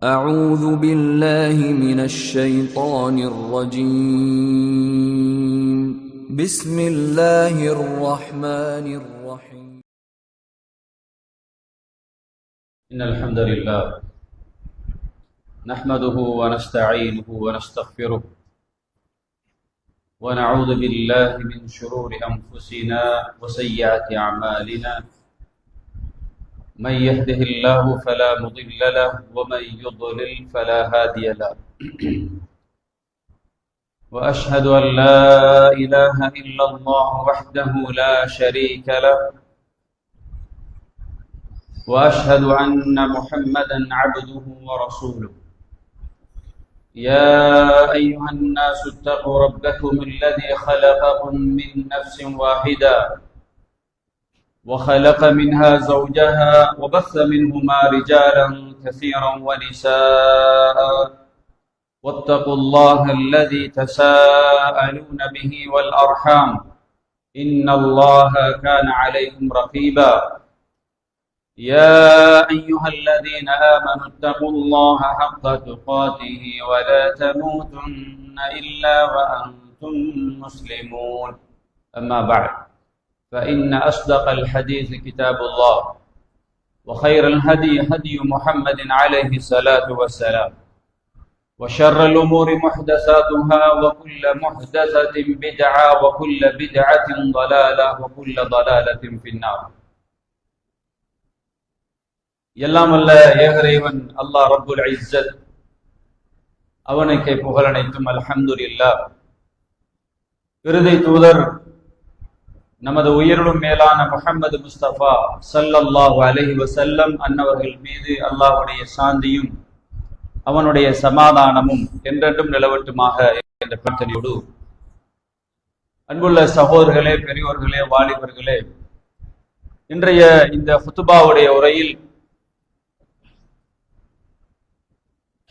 أعوذ بالله من الشيطان الرجيم بسم الله الرحمن الرحيم إن الحمد لله نحمده ونستعينه ونستغفره ونعوذ بالله من شرور أنفسنا وسيئات أعمالنا من يهده الله فلا مضل له ومن يضلل فلا هادي له وأشهد أن لا إله إلا الله وحده لا شريك له وأشهد أن محمدا عبده ورسوله يا أيها الناس اتقوا ربكم الذي خلقكم من نفس واحدة وخلق منها زوجها وبث منهما رجالا كثيرا ونساء واتقوا الله الذي تساءلون به والأرحام إن الله كان عليكم رقيبا يا أيها الذين آمنوا اتقوا الله حق تقاته ولا تموتن إلا وأنتم مسلمون أما بعد فإن أصدق الحديث كتاب الله وخير الهدي هدي محمد عليه الصلاة والسلام وشر الأمور محدثاتها وكل محدثة بدعة وكل بدعة ضلالة وكل ضلالة في النار. எல்லாம் அல்ல ஏகரைவன் அல்லாஹ் ரப்புல் இஸ்ஸத் அவனுக்கே புகழனைத்தும் அல்ஹம்துலில்லாஹ். இறுதி தூதர் நமது உயிரிலும் மேலான முஹம்மது முஸ்தபா ஸல்லல்லாஹு அலைஹி வஸல்லம் அன்னவர்கள் மீது அல்லாஹ்வுடைய சாந்தியும் அவனுடைய சமாதானமும் என்றென்றும் நிலவட்டுமாக என்ற பிரார்த்தனையோடு, அன்புள்ள சகோதரர்களே, பெரியோர்களே, வாலிபர்களே, இன்றைய இந்த ஹுத்துபாவுடைய உரையில்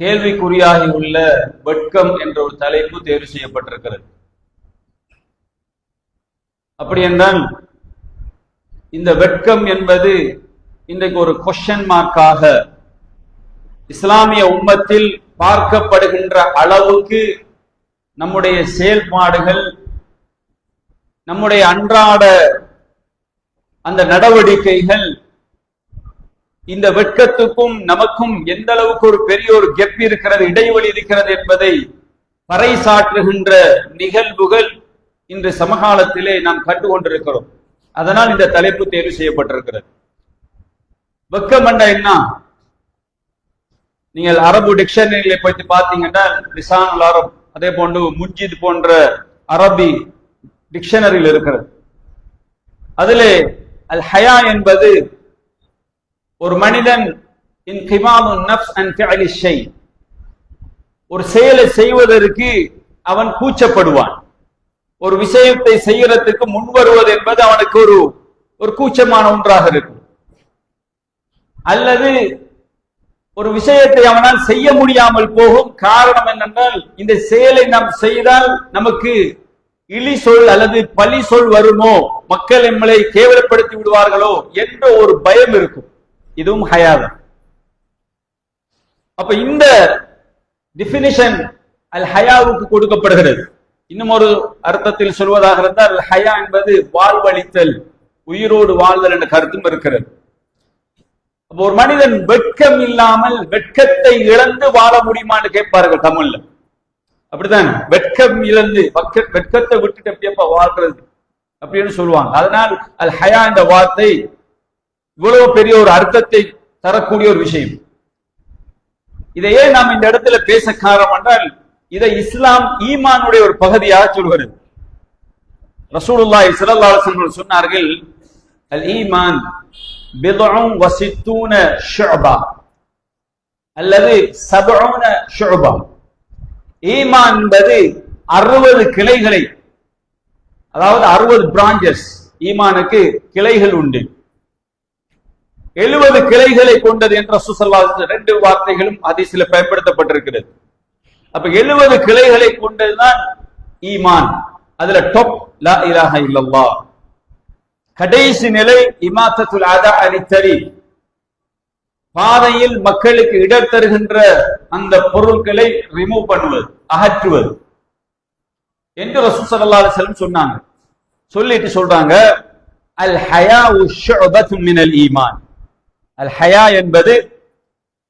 கேள்விக்குறியாகி உள்ள வெட்கம் என்ற ஒரு தலைப்பு தேர்வு செய்யப்பட்டிருக்கிறது. அப்படி என்றால் இந்த வெட்கம் என்பது இன்றைக்கு ஒரு கொஸ்டின் மார்க்காக இஸ்லாமிய உம்மத்தில் பார்க்கப்படுகின்ற அளவுக்கு நம்முடைய செயல்பாடுகள், நம்முடைய அன்றாட அந்த நடவடிக்கைகள் இந்த வெட்கத்துக்கும் நமக்கும் எந்த அளவுக்கு ஒரு பெரிய ஒரு கெப் இருக்கிறது, இடைவெளி இருக்கிறது என்பதை பறைசாற்றுகின்ற நிகழ்வுகள் இன்று சமகாலத்திலே நாம் கண்டு கொண்டிருக்கிறோம். அதனால் இந்த தலைப்பு தேர்வு செய்யப்பட்டிருக்கிறது. வெட்கம் என்ன? நீங்கள் அரபு டிக்ஷனரிகளை பற்றி பார்த்தீங்கன்னா லிசானுல் அரப், அதே போன்று முஜித் போன்ற அரபி டிக்ஷனரியில் இருக்கிறது. அதிலே அல் ஹயா என்பது ஒரு மனிதன் ஒரு செயலை செய்வதற்கு அவன் கூச்சப்படுவான். ஒரு விஷயத்தை செய்யறதுக்கு முன் வருவது என்பது அவனுக்கு ஒரு கூச்சமான ஒன்றாக இருக்கும். அல்லது ஒரு விஷயத்தை அவனால் செய்ய முடியாமல் போகும். காரணம் என்னென்றால், இந்த செயலை நாம் செய்தால் நமக்கு இழி சொல் அல்லது பழி சொல் வருமோ, மக்கள் நம்மளை கேவலப்படுத்தி விடுவார்களோ என்ற ஒரு பயம் இருக்கும். இதுவும் ஹயாதான். அப்ப இந்த டிஃபினிஷன் அல் ஹயாவுக்கு கொடுக்கப்படுகிறது. இன்னும் ஒரு அர்த்தத்தில் சொல்வதாக இருந்தால், ஹயா என்பது வாழ்வழித்தல், உயிரோடு வாழ்தல் என்ற கருத்தும் இருக்கிறது. அப்போ ஒரு மனிதன் வெட்கம் இல்லாமல், வெட்கத்தை இழந்து வாழ முடியுமான்னு கேட்பார்கள் தமிழ்ல. அப்படித்தான், வெட்கம் இழந்து வெட்கத்தை விட்டுட்டு எப்படியப்பா வாழ்றது அப்படின்னு சொல்லுவாங்க. அதனால் அல் ஹயா என்ற வார்த்தை இவ்வளவு பெரிய ஒரு அர்த்தத்தை தரக்கூடிய ஒரு விஷயம். இதையே நாம் இந்த இடத்துல பேச காரணம் என்றால், இதை இஸ்லாம் ஈமானுடைய ஒரு பகுதியாக சொல்கிறது. ரசூலுல்லாஹி ஸல்லல்லாஹு அலைஹி வஸல்லம் சொன்னார்கள், அல் ஈமான் பித்உன் வ சித்தூன ஷுஅபா அல்லது 70 ஷுஅபா. ஈமான் என்பது 60 கிளைகளை, அதாவது 60 பிரான்ச்சஸ், ஈமானுக்கு கிளைகள் உண்டு. 70 கிளைகளை கொண்டது என்ற ரசூலுல்லாஹி ரெண்டு வார்த்தைகளும் ஹதீஸ்ல பயன்படுத்தப்பட்டிருக்கிறது. அப்ப 70 கிளைகளை கொண்டதுதான் ஈமான். அதுல டாப் லா இலாஹ இல்லல்லாஹ், கடைசி நிலை இமாத்தத்துல் அதா அனி தரீக், பாதையில் மக்களுக்கு இடர் தருகின்ற அந்த பொருட்களை ரிமூவ் பண்ணுவது, அகற்றுவது என்று ரசூல் ஸல்லல்லாஹு அலைஹி வஸல்லம் சொன்னாங்க. சொல்லிட்டு சொல்றாங்க, அல் ஹயாஉ ஷுஅபத்துன் மினல் ஈமான். அல் ஹயா என்பது,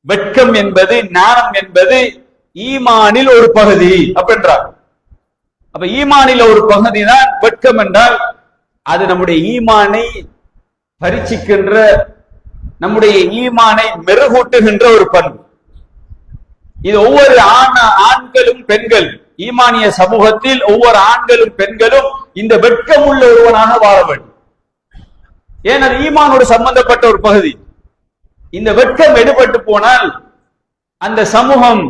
வெட்கம் என்பது, நாணம் என்பது ஈமானில் ஒரு பகுதி அப்படின்றார். அப்ப ஈமானில் ஒரு பகுதி தான் வெட்கம் என்றால், அது நம்முடைய ஈமானை பரீட்சிக்கின்ற, நம்முடைய ஈமானை மெருகூட்டுகின்ற ஒரு பண்பு. இது ஒவ்வொரு ஆண்களும் பெண்கள், ஈமானிய சமூகத்தில் ஒவ்வொரு ஆண்களும் பெண்களும் இந்த வெட்கம் உள்ள ஒருவனாக வாழ வேண்டும். ஏன் அது ஈமானோடு சம்பந்தப்பட்ட ஒரு பகுதி. இந்த வெட்கம் எடுபட்டு போனால் அந்த சமூகம்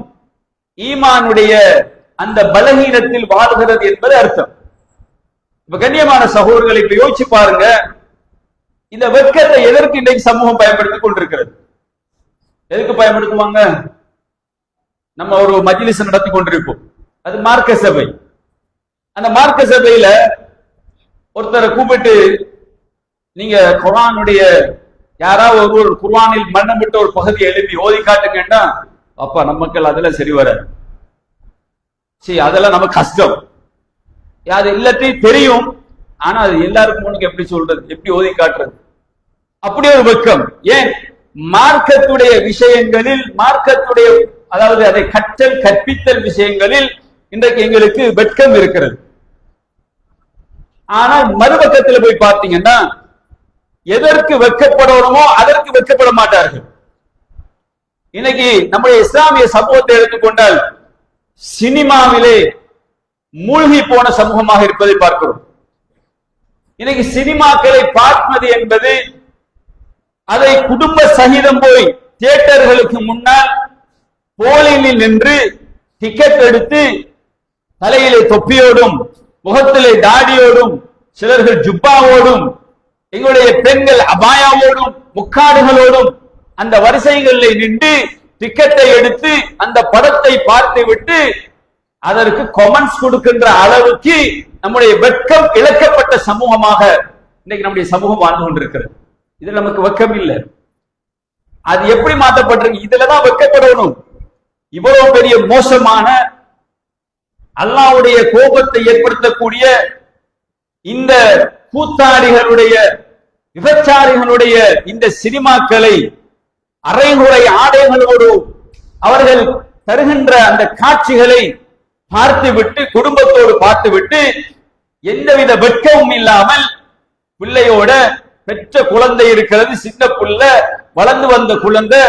ஈமானுடைய அந்த பலகீனத்தில் வாழ்கிறது என்பது அர்த்தம். இப்ப கண்ணியமான சகோதரர்களை இப்ப யோசிச்சு பாருங்க, இந்த வெட்கத்தை எதற்கு இன்றைக்கு சமூகம் பயன்படுத்திக் கொண்டிருக்கிறது? எதுக்கு பயன்படுத்துவாங்க? நம்ம ஒரு மஜ்லிஸ் நடத்தி கொண்டிருப்போம், அது மார்க்க சபை. அந்த மார்க்க சபையில ஒருத்தரை கூப்பிட்டு, நீங்க குர்ஆனுடைய யாராவது ஒரு குர்ஆனில் மன்னமிட்ட ஒரு பகுதி எழுப்பி ஓதி காட்டுங்கன்னா, அப்பா நமக்கு அதெல்லாம் சரி வராது, சரி அதெல்லாம் நமக்கு கஷ்டம், அது எல்லாத்தையும் தெரியும், ஆனா அது எல்லாருக்கும் உனக்கு எப்படி சொல்றது, எப்படி ஓதி காட்டுறது? அப்படி ஒரு வெட்கம். ஏன்? மார்க்கத்துடைய விஷயங்களில், மார்க்கத்துடைய அதாவது அதை கற்றல் கற்பித்தல் விஷயங்களில் இன்றைக்கு எங்களுக்கு வெட்கம் இருக்கிறது. ஆனால் மறுபக்கத்தில் போய் பார்த்தீங்கன்னா, எதற்கு வெட்கப்படணுமோ அதற்கு வெட்கப்பட மாட்டார்கள். இன்னைக்கு நம்முடைய இஸ்லாமிய சமூகத்தை எடுத்துக்கொண்டால், சினிமாவிலே மூழ்கி போன சமூகமாக இருப்பதை பார்க்கிறோம். இன்னைக்கு சினிமாக்களை பார்ப்பது என்பது, அதை குடும்ப சகிதம் போய் தியேட்டர்களுக்கு முன்னால் போலியில் நின்று டிக்கெட் எடுத்து, தலையிலே தொப்பியோடும் முகத்திலே தாடியோடும் சிலர்கள் ஜுப்பாவோடும், எங்களுடைய பெண்கள் அபாயாவோடும் முக்காடுகளோடும் அந்த வரிசைகளில் நின்று டிக்கெட்டை எடுத்து அந்த படத்தை பார்த்து விட்டு அதற்கு கமெண்ட்ஸ் கொடுக்கின்ற அளவுக்கு நம்முடைய வெட்கம் இழக்கப்பட்ட சமூகமாக இன்னைக்கு நம்முடைய சமூகம் வாழ்ந்து கொண்டிருக்கிறது. இதுல நமக்கு வெட்கம் இல்லை. அது எப்படி மாற்றப்பட்டிருக்கு? இதுலதான் வெட்கப்படணும். இவ்வளவு பெரிய மோசமான, அல்லாஹ்வுடைய கோபத்தை ஏற்படுத்தக்கூடிய இந்த கூத்தாடிகளுடைய, விபச்சாரிகளுடைய இந்த சினிமாக்களை அரைகுறை ஆடைகளோடு அவர்கள் தருகின்ற அந்த காட்சிகளை பார்த்துவிட்டு, குடும்பத்தோடு பார்த்துவிட்டு, எந்தவித வெட்கமும் இல்லாமல் பிள்ளையோட, பெற்ற குழந்தை இருக்கிறது, சின்ன புள்ள, வளர்ந்து வந்த குழந்தை,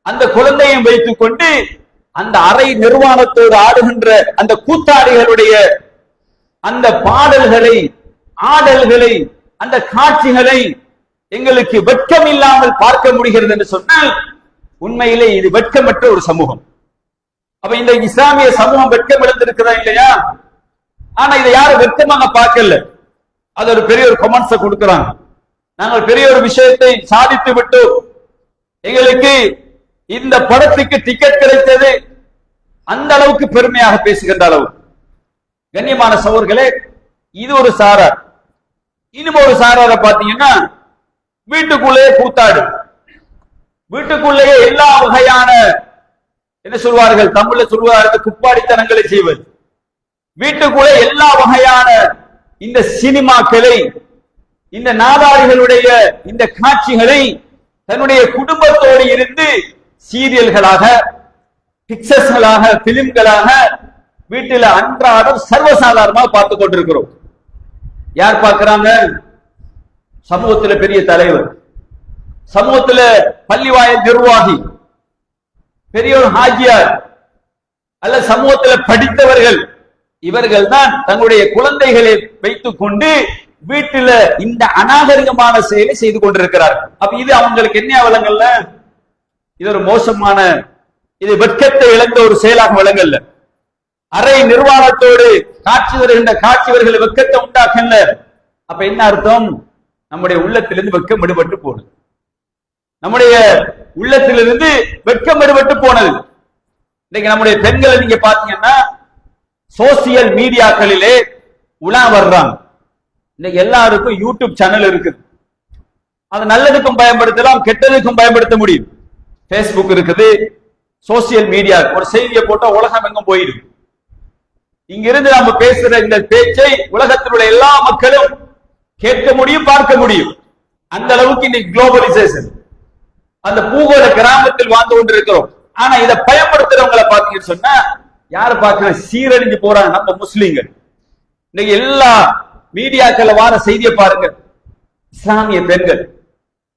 அந்த குழந்தையும் வைத்துக் கொண்டு அந்த அரை நிர்வாணத்தோடு ஆடுகின்ற அந்த கூத்தாடிகளுடைய அந்த பாடல்களை, ஆடல்களை, அந்த காட்சிகளை எங்களுக்கு வெட்கம் இல்லாமல் பார்க்க முடிகிறது என்று சொன்னால், உண்மையிலே இது வெட்கமற்ற ஒரு சமூகம். அப்ப இந்த இஸ்லாமிய சமூகம் வெட்கம் இழந்திருக்கிறதா இல்லையா? ஆனா இதை யாரும் வெட்கமாக பார்க்கல. அது ஒரு பெரிய ஒரு கமெண்ட்ஸை கொடுக்கிறாங்க. நாங்கள் பெரிய ஒரு விஷயத்தை சாதித்து விட்டோம், எங்களுக்கு இந்த படத்துக்கு டிக்கெட் கிடைத்தது, அந்த அளவுக்கு பெருமையாக பேசுகின்ற அளவு. கண்ணியமான சகோதரர்களே, இது ஒரு சாரார். இன்னும் ஒரு சாராரை பார்த்தீங்கன்னா, வீட்டுக்குள்ளேயே கூத்தாடு, வீட்டுக்குள்ளேயே எல்லா வகையான, என்ன சொல்வார்கள் தமிழ்ல சொல்வார்கள், குப்பாடித்தனங்களை செய்வது. வீட்டுக்குள்ளே எல்லா வகையான இந்த சினிமாக்களை, இந்த நாதாரிகளுடைய இந்த காட்சிகளை தன்னுடைய குடும்பத்தோடு இருந்து சீரியல்களாக, பிக்சர்ஸ்களாக, பிலிம்களாக வீட்டில் அன்றாடம் சர்வசாதாரணமாக பார்த்து கொண்டிருக்கிறோம். யார் பார்க்கிறாங்க? சமூகத்தில் பெரிய தலைவர், சமூகத்தில் பள்ளிவாயல் நிர்வாகி, பெரியோர் ஹாஜியார், அல்ல சமூகத்தில் படித்தவர்கள், இவர்கள் தான் தங்களுடைய குழந்தைகளை வைத்துக் கொண்டு வீட்டில இந்த அநாகரிகமான செயலை செய்து கொண்டிருக்கிறார்கள். அப்ப இது அவங்களுக்கு என்ன வழங்கல்ல? இது ஒரு மோசமான, இது வெட்கத்தை இழந்த ஒரு செயலாக வழங்கல்ல. அரை நிர்வாணத்தோடு காட்சி வருகின்ற காட்சிவர்களை வெட்கத்தை உண்டாக்கல. அப்ப என்ன அர்த்தம்? நம்முடைய உள்ளத்திலிருந்து வெட்கம் விடுபட்டு போனது. நம்முடைய உள்ளத்திலிருந்து வெட்கம் விடுபட்டு போனது. இன்னைக்கு நம்முடைய பெண்களை நீங்க பாத்தீங்கன்னா சோசியல் மீடியாக்களிலே உலா வர்றாங்க. இன்னைக்கு எல்லாருக்கும் யூடியூப் சேனல் இருக்குது. அது நல்லதுக்கும் பயன்படுத்தலாம், கெட்டதுக்கும் பயன்படுத்த முடியும். பேஸ்புக் இருக்குது, சோசியல் மீடியா. ஒரு செய்தியை போட்டா உலகம் எங்கும் போயிடும். இங்கிருந்து நம்ம பேசுற இந்த பேச்சை உலகத்தில் உள்ள எல்லா மக்களும் கேட்க முடியும், பார்க்க முடியும். அந்த அளவுக்கு இன்னைக்கு குளோபலைசேஷன், அந்த பூகோள கிராமத்தில் வாழ்ந்து கொண்டிருக்கிறோம். ஆனா இதை பயன்படுத்துறவங்களை பாத்தீங்கன்னு சொன்னா யாரு பாக்குற சீரழிஞ்சு போறாங்க நம்ம முஸ்லீம்கள். இன்னைக்கு எல்லா மீடியாக்கள் வார செய்தியை பாருங்க. இஸ்லாமிய பெண்கள்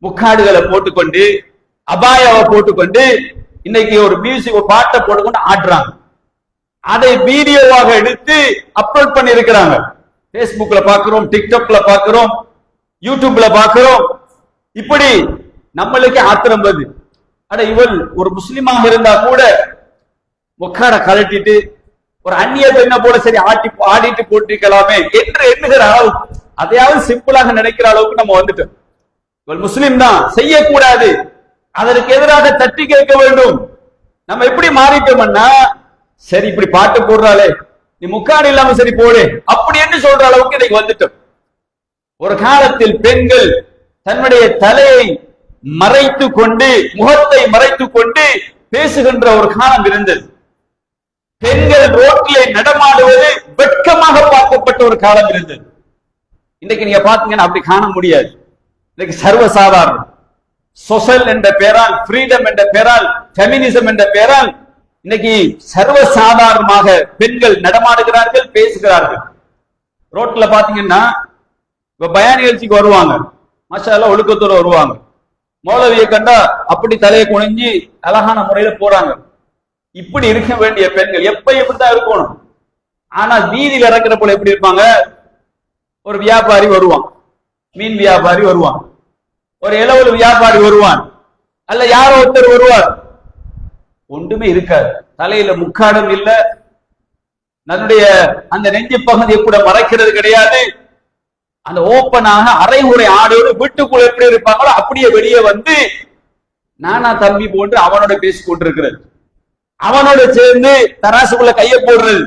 முக்காடுகளை போட்டுக்கொண்டு, அபாயாவை போட்டுக்கொண்டு, இன்னைக்கு ஒரு மியூசிக் பாட்டை போட்டுக்கொண்டு ஆடுறாங்க. அதை வீடியோவாக எடுத்து அப்லோட் பண்ணி இருக்கிறாங்க. பேஸ்புக்ல பாக்குறோம், டிக்டாக்ல பாக்குறோம், யூடியூப்ல பாக்குறோம். இப்படி நம்மளுக்கு ஆத்திரம் வருது. அட இவள் ஒரு முஸ்லிமாக இருந்தா கூட முக்காட கலட்டிட்டு ஒரு அந்நிய பெண்ணை போல சரி ஆடிட்டு போட்டிருக்கலாமே என்று எண்ணுகிற அளவுக்கு, அதையாவது சிம்பிளாக நினைக்கிற அளவுக்கு நம்ம வந்துட்டோம். இவள் முஸ்லிம் தான், செய்யக்கூடாது, அதற்கு எதிராக தட்டி கேட்க வேண்டும். நம்ம எப்படி மாறிட்டோம்னா, சரி இப்படி பாட்டு போடுறாளே, நீ முக்காடு இல்லாம சரி போடு அப்படி என்று சொல்ற அளவுக்கு இன்னைக்கு வந்துட்டோம். ஒரு காலத்தில் பெண்கள் தன்னுடைய தலையை மறைத்து கொண்டு, முகத்தை மறைத்து கொண்டு பேசுகின்ற ஒரு காலம் இருந்தது. பெண்கள் ரோட்டிலே நடமாடுவது வெட்கமாக பார்க்கப்பட்ட ஒரு காலம் இருந்தது. இன்னைக்கு நீங்க பாத்தீங்கன்னா அப்படி காண முடியாது. இன்னைக்கு சர்வசாதாரணம். சொசல் என்ற பெயரால், ஃப்ரீடம் என்ற பெயரால், ஃபெமினிசம் என்ற பெயரால் இன்னைக்கு சர்வசாதாரணமாக பெண்கள் நடமாடுகிறார்கள், பேசுகிறார்கள். ரோட்ல பாத்தீங்கன்னா இப்ப பயான் நிகழ்ச்சிக்கு வருவாங்க, மாஷா அல்லாஹ் ஒழுக்கத்தோட வருவாங்க. மௌலவியை கண்டா அப்படி தலையை குனிஞ்சு அழகான முறையில போறாங்க. இப்படி இருக்க வேண்டிய பெண்கள் எப்ப எப்படித்தான் இருக்கணும். ஆனா வீதியில் இறக்குற போல எப்படி இருப்பாங்க? ஒரு வியாபாரி வருவான், மீன் வியாபாரி வருவான், ஒரு இளவல் வியாபாரி வருவான், அல்ல யாரோ ஒருத்தர் வருவார், ஒன்றுமே இருக்காது. தலையில முக்காடும் இல்ல, தன்னுடைய அந்த நெஞ்சு பகுதியை கூட மறைக்கிறது கிடையாது. அந்த ஓப்பனாக அரைகுறை ஆடையோடு வீட்டுக்குள்ள எப்படி இருப்பாங்களோ அப்படியே வெளியே வந்து நானா தம்பி போன்று அவனோட பேசிக் கொண்டிருக்கிறது, அவனோட சேர்ந்து தராசுக்குள்ள கையை போடுறது,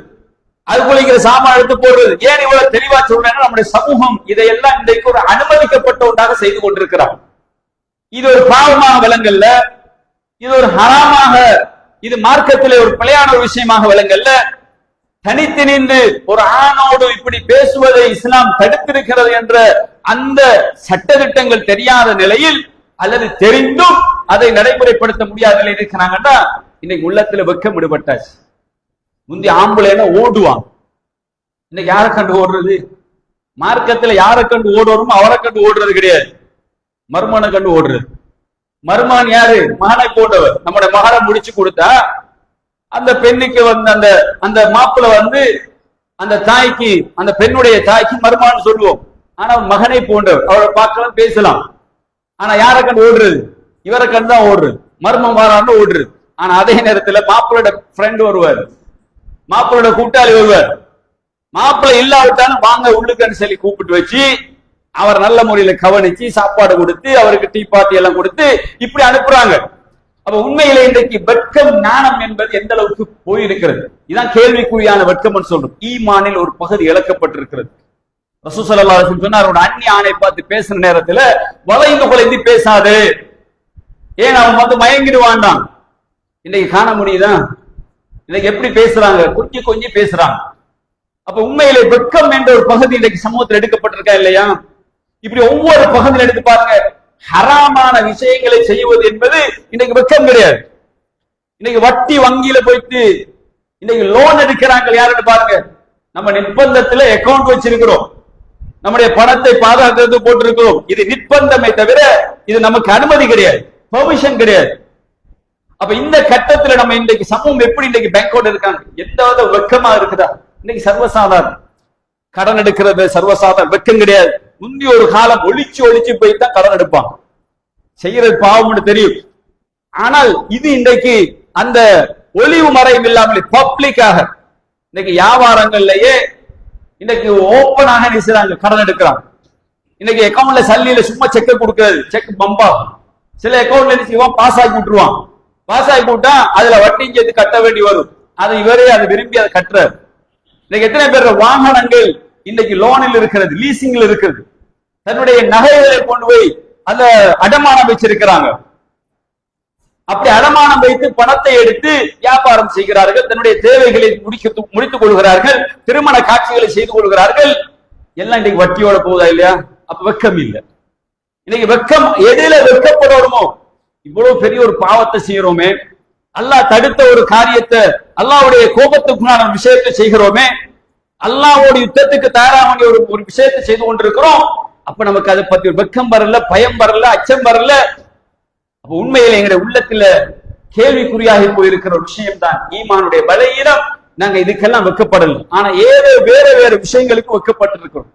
அதுக்குள்ள இருக்கிற சாமான் எடுத்து போடுறது. ஏன் இவ்வளவு தெளிவா சொல்றேன்னா, நம்முடைய சமூகம் இதையெல்லாம் இன்றைக்கு ஒரு அனுமதிக்கப்பட்ட ஒன்றாக செய்து கொண்டிருக்கிறான். இது ஒரு பாவமாக விளங்கல்ல, இது ஒரு ஹராமாக, இது மார்க்கத்திலே ஒரு பிழையான ஒரு விஷயமாக விளங்கல்ல. தனித்து நின்று ஒரு ஆணோடு இப்படி பேசுவதை இஸ்லாம் தடுத்திருக்கிறது என்ற அந்த சட்டதிட்டங்கள் தெரியாத நிலையில், அல்லது தெரிந்தும் அதை நடைமுறைப்படுத்த முடியாத நிலையில் இருக்கிறாங்கன்னா இன்னைக்கு உள்ளத்துல வெக்கம் விடுபட்டாச்சு. முந்தி ஆம்பளைன்னா ஓடுவான், இன்னைக்கு யாரை கண்டு ஓடுறது? மார்க்கத்துல யாரை கண்டு ஓடுறோமோ அவரை கண்டு ஓடுறது கிடையாது, மருமனை கண்டு ஓடுறது. மருமகன் யாரு? மகனை போன்றவர். நம்முடைய மகனை முடிச்சு கொடுத்தா அந்த பெண்ணுக்கு வந்து அந்த அந்த மாப்பிள்ள வந்து அந்த தாய்க்கு, அந்த பெண்ணுடைய தாய்க்கு மருமகன் சொல்லுவோம். ஆனா மகனை போன்றவர், அவரை பார்க்கலாம், பேசலாம். ஆனா யாரை கண்டு ஓடுறது? இவரை கண்டு தான் ஓடுறது. மருமம் வாரான்னு ஓடுறது. ஆனா அதே நேரத்துல மாப்பிள்ளோட ஃப்ரெண்ட் வருவார், மாப்பிள்ளோட கூட்டாளி வருவார். மாப்பிள்ளை இல்லாவிட்டாலும் வாங்க உள்ளுக்கன்னு சொல்லி கூப்பிட்டு வச்சு அவர் நல்ல முறையில கவனிச்சு சாப்பாடு கொடுத்து அவருக்கு டீ பாத்தி எல்லாம் கொடுத்து இப்படி அனுப்புறாங்க. அப்ப உண்மையில இன்றைக்கு வெட்கம், ஞானம் என்பது எந்த அளவுக்கு போயிருக்கிறது? இதான் கேள்விக்குறியான வெட்கம் சொல்றோம். ஈமானில் ஒரு பகுதி இழக்கப்பட்டிருக்கிறது. ரசூல் ஸல்லல்லாஹு அலைஹி வஸல்லம் சொன்னார், ஒரு அந்நிய ஆணை பார்த்து பேசுற நேரத்துல வளைந்து குலைந்து பேசாது, ஏன் அவன் வந்து மயங்கிடுவான். இன்னைக்கு காண முடியுதா? இன்னைக்கு எப்படி பேசுறாங்க? கொஞ்சம் கொஞ்சம் பேசுறாங்க. அப்ப உண்மையிலே வெட்கம் என்ற ஒரு பகுதி இன்னைக்கு சமூகத்தில் எடுக்கப்பட்டிருக்கா இல்லையா? இப்படி ஒவ்வொரு பகுதியில் எடுத்து பாருங்க. ஹராமான விஷயங்களை செய்வது என்பது இன்னைக்கு வெட்கம் கிடையாது. இன்னைக்கு வட்டி வங்கியில போயிட்டு இன்னைக்கு லோன் எடுக்கிறாங்க யாருன்னு பாருங்க. நம்ம நிர்பந்தத்துல அக்கௌண்ட் வச்சிருக்கிறோம், நம்முடைய பணத்தை பாதுகாக்கிறது போட்டிருக்கிறோம். இது நிர்பந்தமே தவிர இது நமக்கு அனுமதி கிடையாது, பெர்மிஷன் கிடையாது. அப்ப இந்த கட்டத்துல நம்ம இன்றைக்கு சமூகம் எப்படி இன்னைக்கு பேங்கோட இருக்காங்க? எந்த வெட்கமா இருக்குதா? இன்னைக்கு சர்வசாதாரணம் கடன் எடுக்கிறது, சர்வசாதாரண வெட்கம் கிடையாது. முந்தி ஒரு காலம் ஒளிச்சு ஒளிச்சு போய் தான் கடன் எடுப்பாங்க, செய்யறது பாவம்னு தெரியும். ஆனால் இது இன்றைக்கு அந்த ஒளிவு மறைவு இல்லாமல் பப்ளிக்காக இன்னைக்கு வியாபாரங்கள்லயே இன்னைக்கு ஓப்பனாக நினைச்சாங்க கடன் எடுக்கிறாங்க. இன்னைக்கு அக்கௌண்ட்ல சல்லியில சும்மா செக் கொடுக்கிறது, செக் பம்பா. சில அக்கௌண்ட்ல நினைச்சுவான் பாஸ் ஆகி விட்டுருவான், பாஸ் ஆகி விட்டா அதுல வட்டி சேர்த்து கட்ட வேண்டி வரும். அதை இவரே அதை விரும்பி அதை கட்டுறாரு. இன்னைக்கு எத்தனை பேர் வாகனங்கள் இன்னைக்கு லோனில் இருக்கிறது, லீசிங்ல இருக்கிறது, தன்னுடைய நகைகளை கொண்டு போய் அந்த அடமானம் வச்சிருக்கிறாங்க. அப்படி அடமானம் வைத்து பணத்தை எடுத்து வியாபாரம் செய்கிறார்கள், தன்னுடைய தேவைகளை முடித்துக் கொள்கிறார்கள், திருமண காட்சிகளை செய்து கொள்கிறார்கள். எல்லாம் இன்னைக்கு வட்டியோட போகுதா இல்லையா? அப்ப வெக்கம் இல்லை. இன்னைக்கு வெக்கம் எதில வெக்கப்படணுமோ? இவ்வளவு பெரிய ஒரு பாவத்தை செய்யறோமே, அல்லாஹ் தடுத்த ஒரு காரியத்தை, அல்லாஹ்வுடைய கோபத்துக்குள்ளான விஷயத்தை செய்கிறோமே, அல்லாஹ்வோட யுத்தத்துக்கு தயாராக ஒரு விஷயத்தை செய்து கொண்டிருக்கிறோம். அப்ப நமக்கு அதை பத்தி ஒரு வெக்கம் வரல, பயம் வரல, அச்சம் வரல. அப்ப உண்மையில எங்களுடைய உள்ளத்துல கேள்விக்குறியாகி போயிருக்கிற ஒரு விஷயம் தான் ஈமானுடைய பலவீனம். நாங்க இதுக்கெல்லாம் வெக்கப்படல, ஆனா ஏதோ வேற வேற விஷயங்களுக்கு வெக்கப்பட்டு இருக்கிறோம்.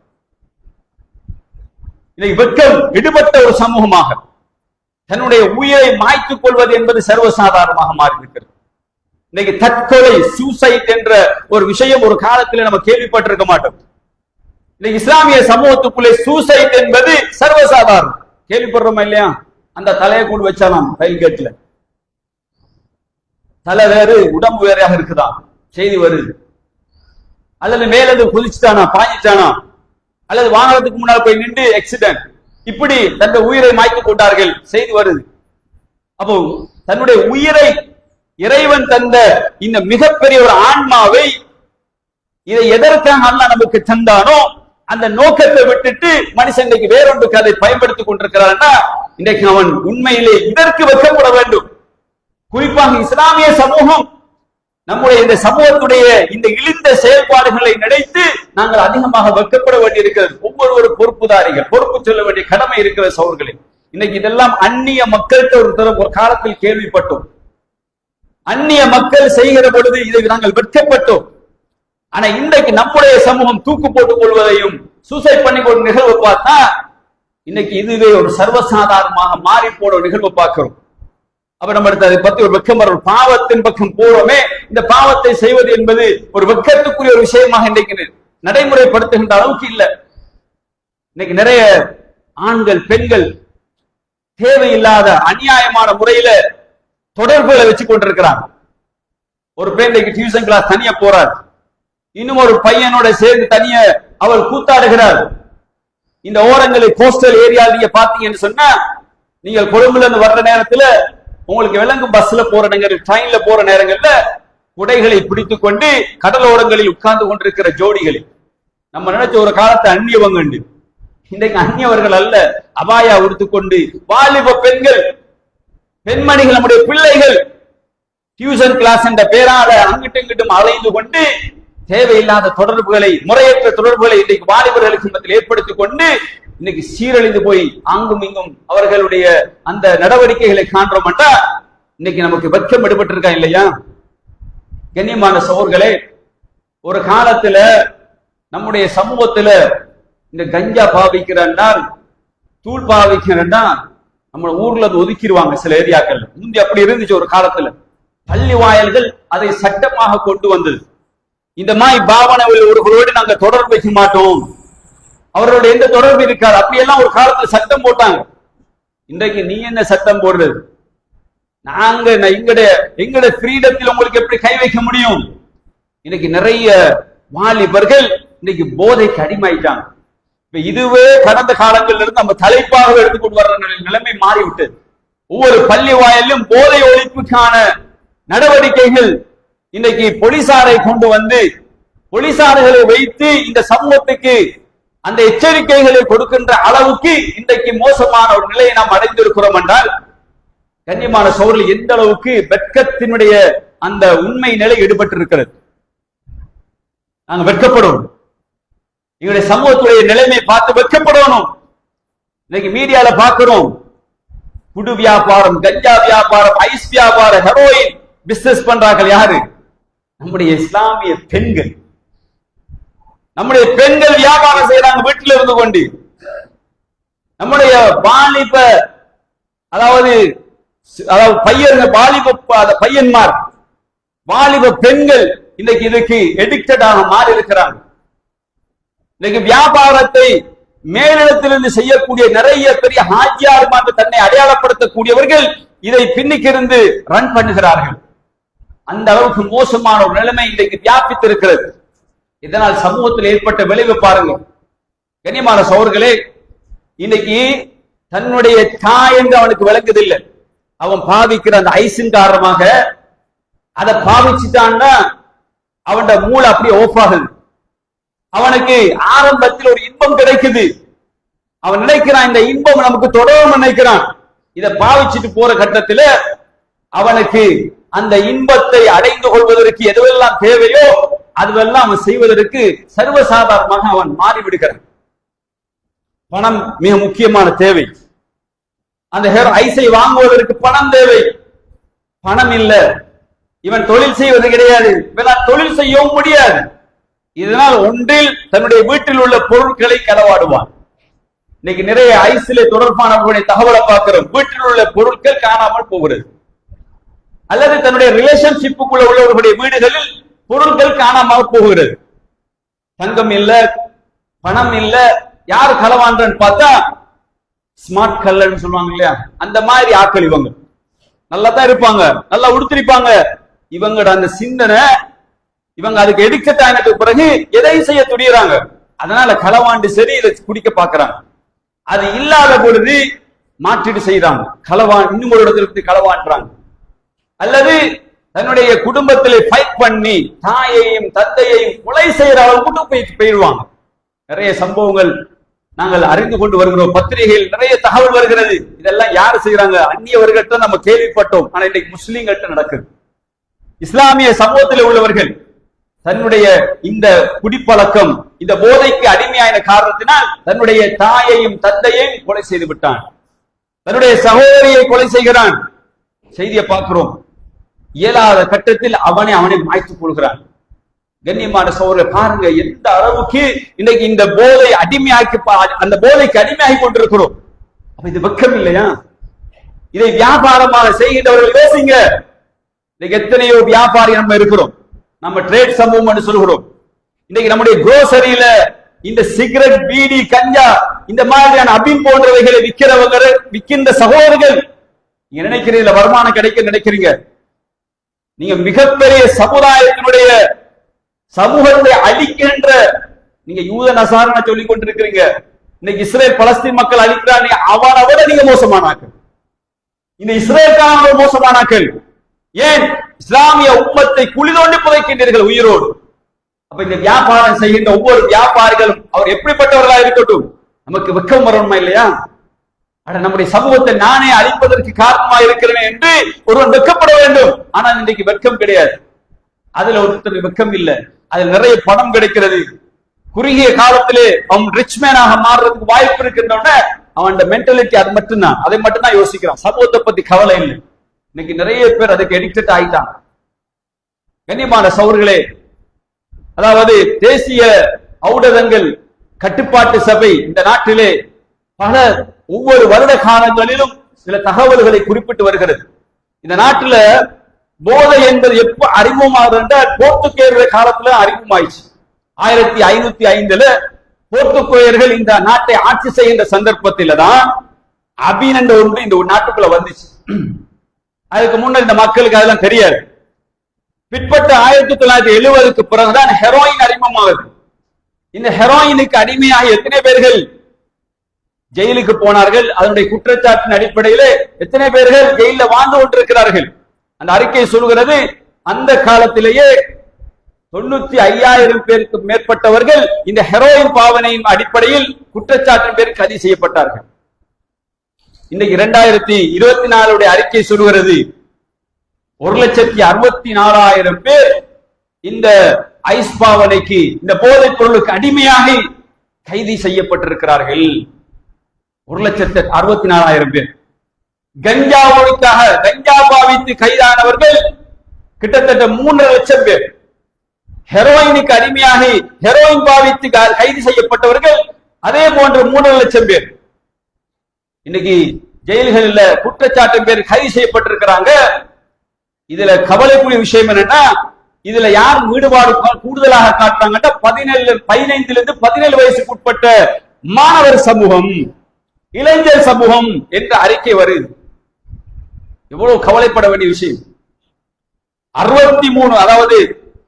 இன்னைக்கு வெக்கம் விடுபட்ட ஒரு சமூகமாக தன்னுடைய உயிரை மாய்த்துக் கொள்வது என்பது சர்வசாதாரணமாக மாறியிருக்கிறது. இன்னைக்கு தற்கொலை, சூசைட் என்ற ஒரு விஷயம் ஒரு காலத்தில் நம்ம கேள்விப்பட்டிருக்க மாட்டோம். இன்னைக்கு இஸ்லாமிய சமூகத்துக்குள்ளே சூசைட் என்பது சர்வசாதாரணம். கேள்விப்படுறோமா இல்லையா? அந்த தலையை கொண்டு வச்சாலாம் ரயில் கேட்ல, தலை வேறு உடம்பு வேறையாக இருக்குதான் செய்தி வருது. அல்லது மேலது குதிச்சுட்டானா, பாஞ்சிட்டானா, அல்லது வாகனத்துக்கு முன்னால் போய் நின்று ஆக்சிடென்ட், இப்படி தன்னுடைய உயிரை மாய்த்து கொண்டார்கள் செய்தி வருது. அப்போ தன்னுடைய உயிரை இறைவன் தந்த இந்த மிகப்பெரிய ஒரு ஆன்மாவை இதை எதற்காக அல்லாஹ் நமக்கு தந்தானோ அந்த நோக்கத்தை விட்டுட்டு மனுஷன் இன்னைக்கு வேறொன்றுக்கு அதை பயன்படுத்திக் கொண்டிருக்கிறான்னா இன்றைக்கு அவன் உண்மையிலே இதற்கு வெக்கப்பட வேண்டும். குறிப்பாக இஸ்லாமிய சமூகம் நம்முடைய இந்த சமூகத்துடைய இந்த இழிந்த செயல்பாடுகளை நினைத்து நாங்கள் அதிகமாக வெக்கப்பட வேண்டியிருக்கிறது. ஒவ்வொருவரும் பொறுப்புதாரிகள், பொறுப்பு சொல்ல வேண்டிய கடமை இருக்கிற சகோதரர்களே. இன்னைக்கு இதெல்லாம் அந்நிய மக்கள்கிட்ட ஒரு காலத்தில் கேள்விப்பட்டோம். அந்நிய மக்கள் செய்கிற பொழுது இதை நாங்கள் வெட்கப்பட்டோம். ஆனா இன்றைக்கு நம்முடைய சமூகம் தூக்கு போட்டுக் கொள்வதையும் சூசைட் பண்ணி கொள்ளும் நிகழ்வு பார்த்தா இன்னைக்கு இதுவே ஒரு சர்வசாதாரணமாக மாறி போன நிகழ்வு பார்க்கிறோம். அப்ப நம்ம அதை பத்தி ஒரு வெக்கம் வரும். பாவத்தின் பக்கம் போறோமே, இந்த பாவத்தை செய்வது என்பது ஒரு வெக்கத்துக்குரிய ஒரு விஷயமாக இன்றைக்கு நடைமுறைப்படுத்துகின்ற அளவுக்கு இல்லை. இன்னைக்கு நிறைய ஆண்கள், பெண்கள் தேவையில்லாத அநியாயமான முறையில தொடர்புகளை வச்சு கொண்டிருக்கிறாங்க. ஒரு பெண் டியூஷன் கிளாஸ் தனியா போறார், இன்னும் ஒரு பையனோட சேர்ந்து தனிய அவள் கூத்தாடுகிறார். இந்த ஓரங்களில் கோஸ்டல் ஏரியா நீங்க பாத்தீங்கன்னு சொன்னா, நீங்கள் கொழும்புல இருந்து வர்ற நேரத்துல உங்களுக்கு விளங்கும் பஸ்ல போற நேரங்கள், ட்ரெயின்ல போற நேரங்கள்ல குடைகளை பிடித்துக் கொண்டு கடலோரங்களில் உட்கார்ந்து கொண்டிருக்கிற ஜோடிகளில் நம்ம நினைச்ச ஒரு காலத்தை அந்நியவங்க உண்டு. இன்றைக்கு அந்நியவர்கள் அல்ல, அபாயா உடுத்துக்கொண்டு வாலிப பெண்கள், பெண்மணிகள், நம்முடைய பிள்ளைகள் டியூஷன் கிளாஸ் என்ற பேரால அங்கிட்டும் இங்கிட்டும் அலைந்து கொண்டு தேவையில்லாத தொடர்புகளை, முறையற்ற தொடர்புகளை இன்றைக்கு வாலிபர்களுக்கு மத்தியில் ஏற்படுத்திக் கொண்டு இன்னைக்கு சீரழிந்து போய் அங்கும் இங்கும் அவர்களுடைய அந்த நடவடிக்கைகளை காண்றோம். இன்னைக்கு நமக்கு வெட்கம் எடுபட்டிருக்கா இல்லையா? கண்ணியமான சகோதரர்களே, ஒரு காலத்துல நம்முடைய சமூகத்துல இந்த கஞ்சா பாவிக்கிறால், தூள் பாவிக்கிறா நம்ம ஊர்ல இருந்து ஒதுக்கிடுவாங்க சில ஏரியாக்கள். முந்தி அப்படி இருந்துச்சு ஒரு காலத்துல. பள்ளி வாயல்கள் அதை சட்டமாக கொண்டு வந்தது. இந்த மாதிரி பாவனை ஒருவரோடு நாங்க தொடர்பு வைக்க மாட்டோம், அவரோட எந்த தொடர்பு இருக்காது, அப்படியெல்லாம் ஒரு காலத்துல சட்டம் போட்டாங்க. இன்றைக்கு நீ என்ன சட்டம் போடுறது? நாங்க எங்கட ஃப்ரீடத்தில் உங்களுக்கு எப்படி கை வைக்க முடியும்? இன்னைக்கு நிறைய வாலிபர்கள் இன்னைக்கு போதைக்கு அடிமைட்டாங்க. இப்ப இதுவே கடந்த காலங்களில் இருந்து நம்ம தலைப்பாக எடுத்துக்கொண்டு வர்ற நிலைமை மாறிவிட்டது. ஒவ்வொரு பள்ளி வாயிலும் போதை ஒழிப்புக்கான நடவடிக்கைகள் இன்னைக்கு போலீசாரை கொண்டு வந்து போலீசார்களை வைத்து இந்த சமூகத்துக்கு அந்த எச்சரிக்கைகளை கொடுக்கின்ற அளவுக்கு இன்றைக்கு மோசமான ஒரு நிலையை நாம் அடைந்திருக்கிறோம் என்றால், கண்ணியமான சகோதரர்கள், எந்த அளவுக்கு வெட்கத்தினுடைய அந்த உண்மை நிலை ஈடுபட்டிருக்கிறது. நாங்கள் வெட்கப்படணும். எங்களுடைய சமூகத்துடைய நிலைமை பார்த்து வெட்கப்படணும். இன்னைக்கு மீடியால பார்க்கிறோம், குடு வியாபாரம், கஞ்சா வியாபாரம், ஐஸ் வியாபாரம், ஹெரோயின் பிசினஸ் பண்றார்கள். யாரு? நம்முடைய இஸ்லாமிய பெண்கள். நம்முடைய பெண்கள் வியாபாரம் செய்யறாங்க வீட்டில் இருந்து கொண்டு. நம்முடைய வாலிப அதாவது பையன்மார், வாலிப பெண்கள் இன்னைக்கு இதுக்கு எடிக்டடாக மாறி இருக்கிறாங்க. இன்னைக்கு வியாபாரத்தை மேலிடத்திலிருந்து செய்யக்கூடிய நிறைய பெரிய ஹாஜியார் என்று தன்னை அடையாளப்படுத்தக்கூடியவர்கள் இதை பின்னிக்கிருந்து ரன் பண்ணுகிறார்கள். அந்த அளவுக்கு மோசமான ஒரு நிலைமை இன்றைக்கு வியாபித்திருக்கிறது. இதனால் சமூகத்தில் ஏற்பட்ட விளைவு பாருங்க. கண்ணியமான சகோதரர்களே, இன்னைக்கு தன்னுடைய தாய் என்று அவனுக்கு விளங்குதில்லை, அவன் பாவிக்கிற அந்த ஐஸின் காரணமாக அதை பாவிச்சுட்டான்னா அவன் மூளை அப்படியே ஆஃப் ஆகுது. அவனுக்கு ஆரம்பத்தில் ஒரு இன்பம் கிடைக்குது. அவன் நினைக்கிறான் இந்த இன்பம் நமக்கு தொடரும் நினைக்கிறான். இதை பாவிச்சுட்டு போற கட்டத்தில் அவனுக்கு அந்த இன்பத்தை அடைந்து கொள்வதற்கு எதுவெல்லாம் தேவையோ அதுவெல்லாம் அவன் செய்வதற்கு சர்வசாதாரணமாக அவன் மாறிவிடுகிறான். பணம் மிக முக்கியமான தேவை. அந்த ஐஸை வாங்குவதற்கு பணம் தேவை. பணம் இல்ல, இவன் தொழில் செய்வது கிடையாது, இவனால் தொழில் செய்யவும் முடியாது. இதனால் ஒன்றில் தன்னுடைய வீட்டில் உள்ள பொருட்களை களவாடுவான். இன்னைக்கு நிறைய ஐஸிலே தொடர்பான தகவலை பார்க்கிறோம். வீட்டில் உள்ள பொருட்கள் காணாமல் போகிறது. அல்லது தன்னுடைய ரிலேஷன்ஷிப்புக்குள்ள உள்ளவர்களுடைய வீடுகளில் பொருட்கள் காணாமல் போகிறது. தங்கம் இல்ல, பணம் இல்ல, யார் களவான்றன்னு பார்த்தா ஸ்மார்ட் கல்லர்னு சொல்லுவாங்க இல்லையா, அந்த மாதிரி ஆட்கள். இவங்க நல்லா தான் இருப்பாங்க, நல்லா உடுத்திருப்பாங்க. இவங்களோட அந்த சிந்தனை, இவங்க அதுக்கு எடிக்ட் ஆனதுக்கு பிறகு எதையும் செய்ய துடியறாங்க. அதனால களவாண்டு சரி இதை குடிக்க பாக்குறாங்க. அது இல்லாத பொழுது மாற்றீடு செய்யறாங்க, இன்னும் ஒரு இடத்துல களவாண்டுறாங்க. அல்லது தன்னுடைய குடும்பத்திலே ஃபைட் பண்ணி தாயையும் தந்தையையும் கொலை செய்யற அளவுக்கு போயிடுவாங்க. நிறைய சம்பவங்கள் நாங்கள் அறிந்து கொண்டு வருகிறோம். பத்திரிகையில் நிறைய தகவல் வருகிறது. இதெல்லாம் யாரு செய்யறாங்க? அந்நியவர்கள்ட்ட நம்ம கேள்விப்பட்டோம். ஆனா இன்னைக்கு முஸ்லீம்கள்ட்ட நடக்குது. இஸ்லாமிய சமூகத்தில் உள்ளவர்கள் தன்னுடைய இந்த குடிப்பழக்கம், இந்த போதைக்கு அடிமையான காரணத்தினால் தன்னுடைய தாயையும் தந்தையையும் கொலை செய்து விட்டான். தன்னுடைய சகோதரியை கொலை செய்கிறான். செய்தியை பார்க்கிறோம். இயலாத கட்டத்தில் அவனை மாய்த்துக் கொள்கிறான். கண்ணியமான சகோதரர், பாருங்க எந்த அளவுக்கு இன்னைக்கு இந்த போதை அடிமையாக்கி, அந்த போதைக்கு அடிமையாகி கொண்டிருக்கிறோம். அப்ப இது வெக்கம் இல்லையா? இதை வியாபாரமாக செய்கின்றவர்கள் யோசிங்க. இன்னைக்கு எத்தனையோ வியாபாரி நம்ம இருக்கிறோம், நம்ம ட்ரேட் சமூகம் சொல்கிறோம். இன்னைக்கு நம்முடைய குரோசரியில இந்த சிகரெட், பீடி, கஞ்சா, இந்த மாதிரியான அபின் போன்றவைகளை விற்கின்ற சகோதரர்கள், நீங்க நினைக்கிறீங்க வருமானம் கிடைக்க நினைக்கிறீங்க. நீங்க மிகப்பெரிய சமுதாயத்தினுடைய சமூகத்தை அழிக்கின்ற, நீங்க யூத நசாரன சொல்லிக் கொண்டிருக்கிறீங்க. இன்னைக்கு இஸ்ரேல் பலஸ்தீன் மக்கள் அழிக்கிறாங்க, அவனை விட நீங்க மோசமானாக்கள். இந்த இஸ்ரேலுக்கான மோசமானாக்கள். ஏன் இஸ்லாமிய உம்மத்தை குழி தோண்டி புதைக்கின்றீர்கள் உயிரோடு? அப்ப இந்த வியாபாரம் செய்கின்ற ஒவ்வொரு வியாபாரிகளும் அவர் எப்படிப்பட்டவர்களா இருக்கட்டும், நமக்கு வெக்கம் வரணுமா இல்லையா? நம்முடைய சமூகத்தை நானே அழிப்பதற்கு காரணமா இருக்கிறேன் என்று ஒருவன் வெக்கப்பட வேண்டும். ஆனால் இன்றைக்கு வெட்கம் கிடையாது. அதுல ஒருத்தர் வெட்கம் இல்லை. அதில் நிறைய பணம் கிடைக்கிறது. குறுகிய காலத்திலே அவன் ரிச் மேனாக மாறுறதுக்கு வாய்ப்பு இருக்கின்றன. அவன் மென்டாலிட்டி அது மட்டும்தான், அதை மட்டும்தான் யோசிக்கிறான். சமூகத்தை பத்தி கவலை இல்லை. இன்னைக்கு நிறைய பேர் அதுக்கு எடிக்ட் ஆயிட்டாங்க. கண்ணியமான சகோதரர்களே, அதாவது தேசிய ஊடகங்கள் கட்டுப்பாட்டு சபை இந்த நாட்டிலே பல ஒவ்வொரு வருட காலங்களிலும் சில தகவல்களை குறிப்பிட்டு வருகிறது. இந்த நாட்டில் போதை என்பது எப்ப அறிமுகமாகுது என்றால் போர்த்துகேயர்கள் காலத்துல அறிமுகமாயிடுச்சு. 1505 போர்த்துகேயர்கள் இந்த நாட்டை ஆட்சி செய்கின்ற சந்தர்ப்பத்தில தான் அபின் என்ற ஒன்று இந்த நாட்டுக்குள்ள வந்துச்சு. அதுக்கு முன்னர் இந்த மக்களுக்கு அதெல்லாம் தெரியாது. பிற்பட்ட 1970க்கு பிறகுதான் ஹெரோயின் அறிமுகமாகுது. இந்த ஹெரோயினுக்கு அடிமையாக எத்தனை பேர்கள் ஜெயிலுக்கு போனார்கள்? அதனுடைய குற்றச்சாட்டின் அடிப்படையில் எத்தனை பேர்கள் ஜெயில வாழ்ந்து கொண்டிருக்கிறார்கள்? அந்த அறிக்கை சொல்கிறது, அந்த காலத்திலேயே 95,000 பேருக்கு மேற்பட்டவர்கள் இந்த ஹெரோயின் பாவனையின் அடிப்படையில் குற்றச்சாட்டின் பேர் கைது செய்யப்பட்டார்கள். இன்னைக்கு 2024 அறிக்கை சொல்கிறது 1,64,000 பேர் இந்த ஐஸ் பாவனைக்கு, இந்த போதைப் பொருளுக்கு அடிமையாக கைது செய்யப்பட்டிருக்கிறார்கள். 1,64,000 பேர். கஞ்சா ஒழிக்காக, கஞ்சா பாவித்து கைதானவர்கள் கிட்டத்தட்ட 3 லட்சம் பேர். ஹெரோயினுக்கு அடிமையாக ஹெரோயின் பாவித்து கைது செய்யப்பட்டவர்கள் அதே போன்று 3 லட்சம் பேர். இன்னைக்கு ஜெயில்களில் குற்றச்சாட்டு பேர் கைது செய்யப்பட்டிருக்கிறாங்க. இதுல கவலைக்குரிய விஷயம் என்னன்னா, இதுல யார் ஈடுபாடு கூடுதலாக காட்டுறாங்கன்னா 15 17 வயசுக்கு உட்பட்ட மாணவர் சமூகம், இளைஞர் சமூகம் என்ற அறிக்கை வருது. எவ்வளவு கவலைப்பட வேண்டிய விஷயம். 63, அதாவது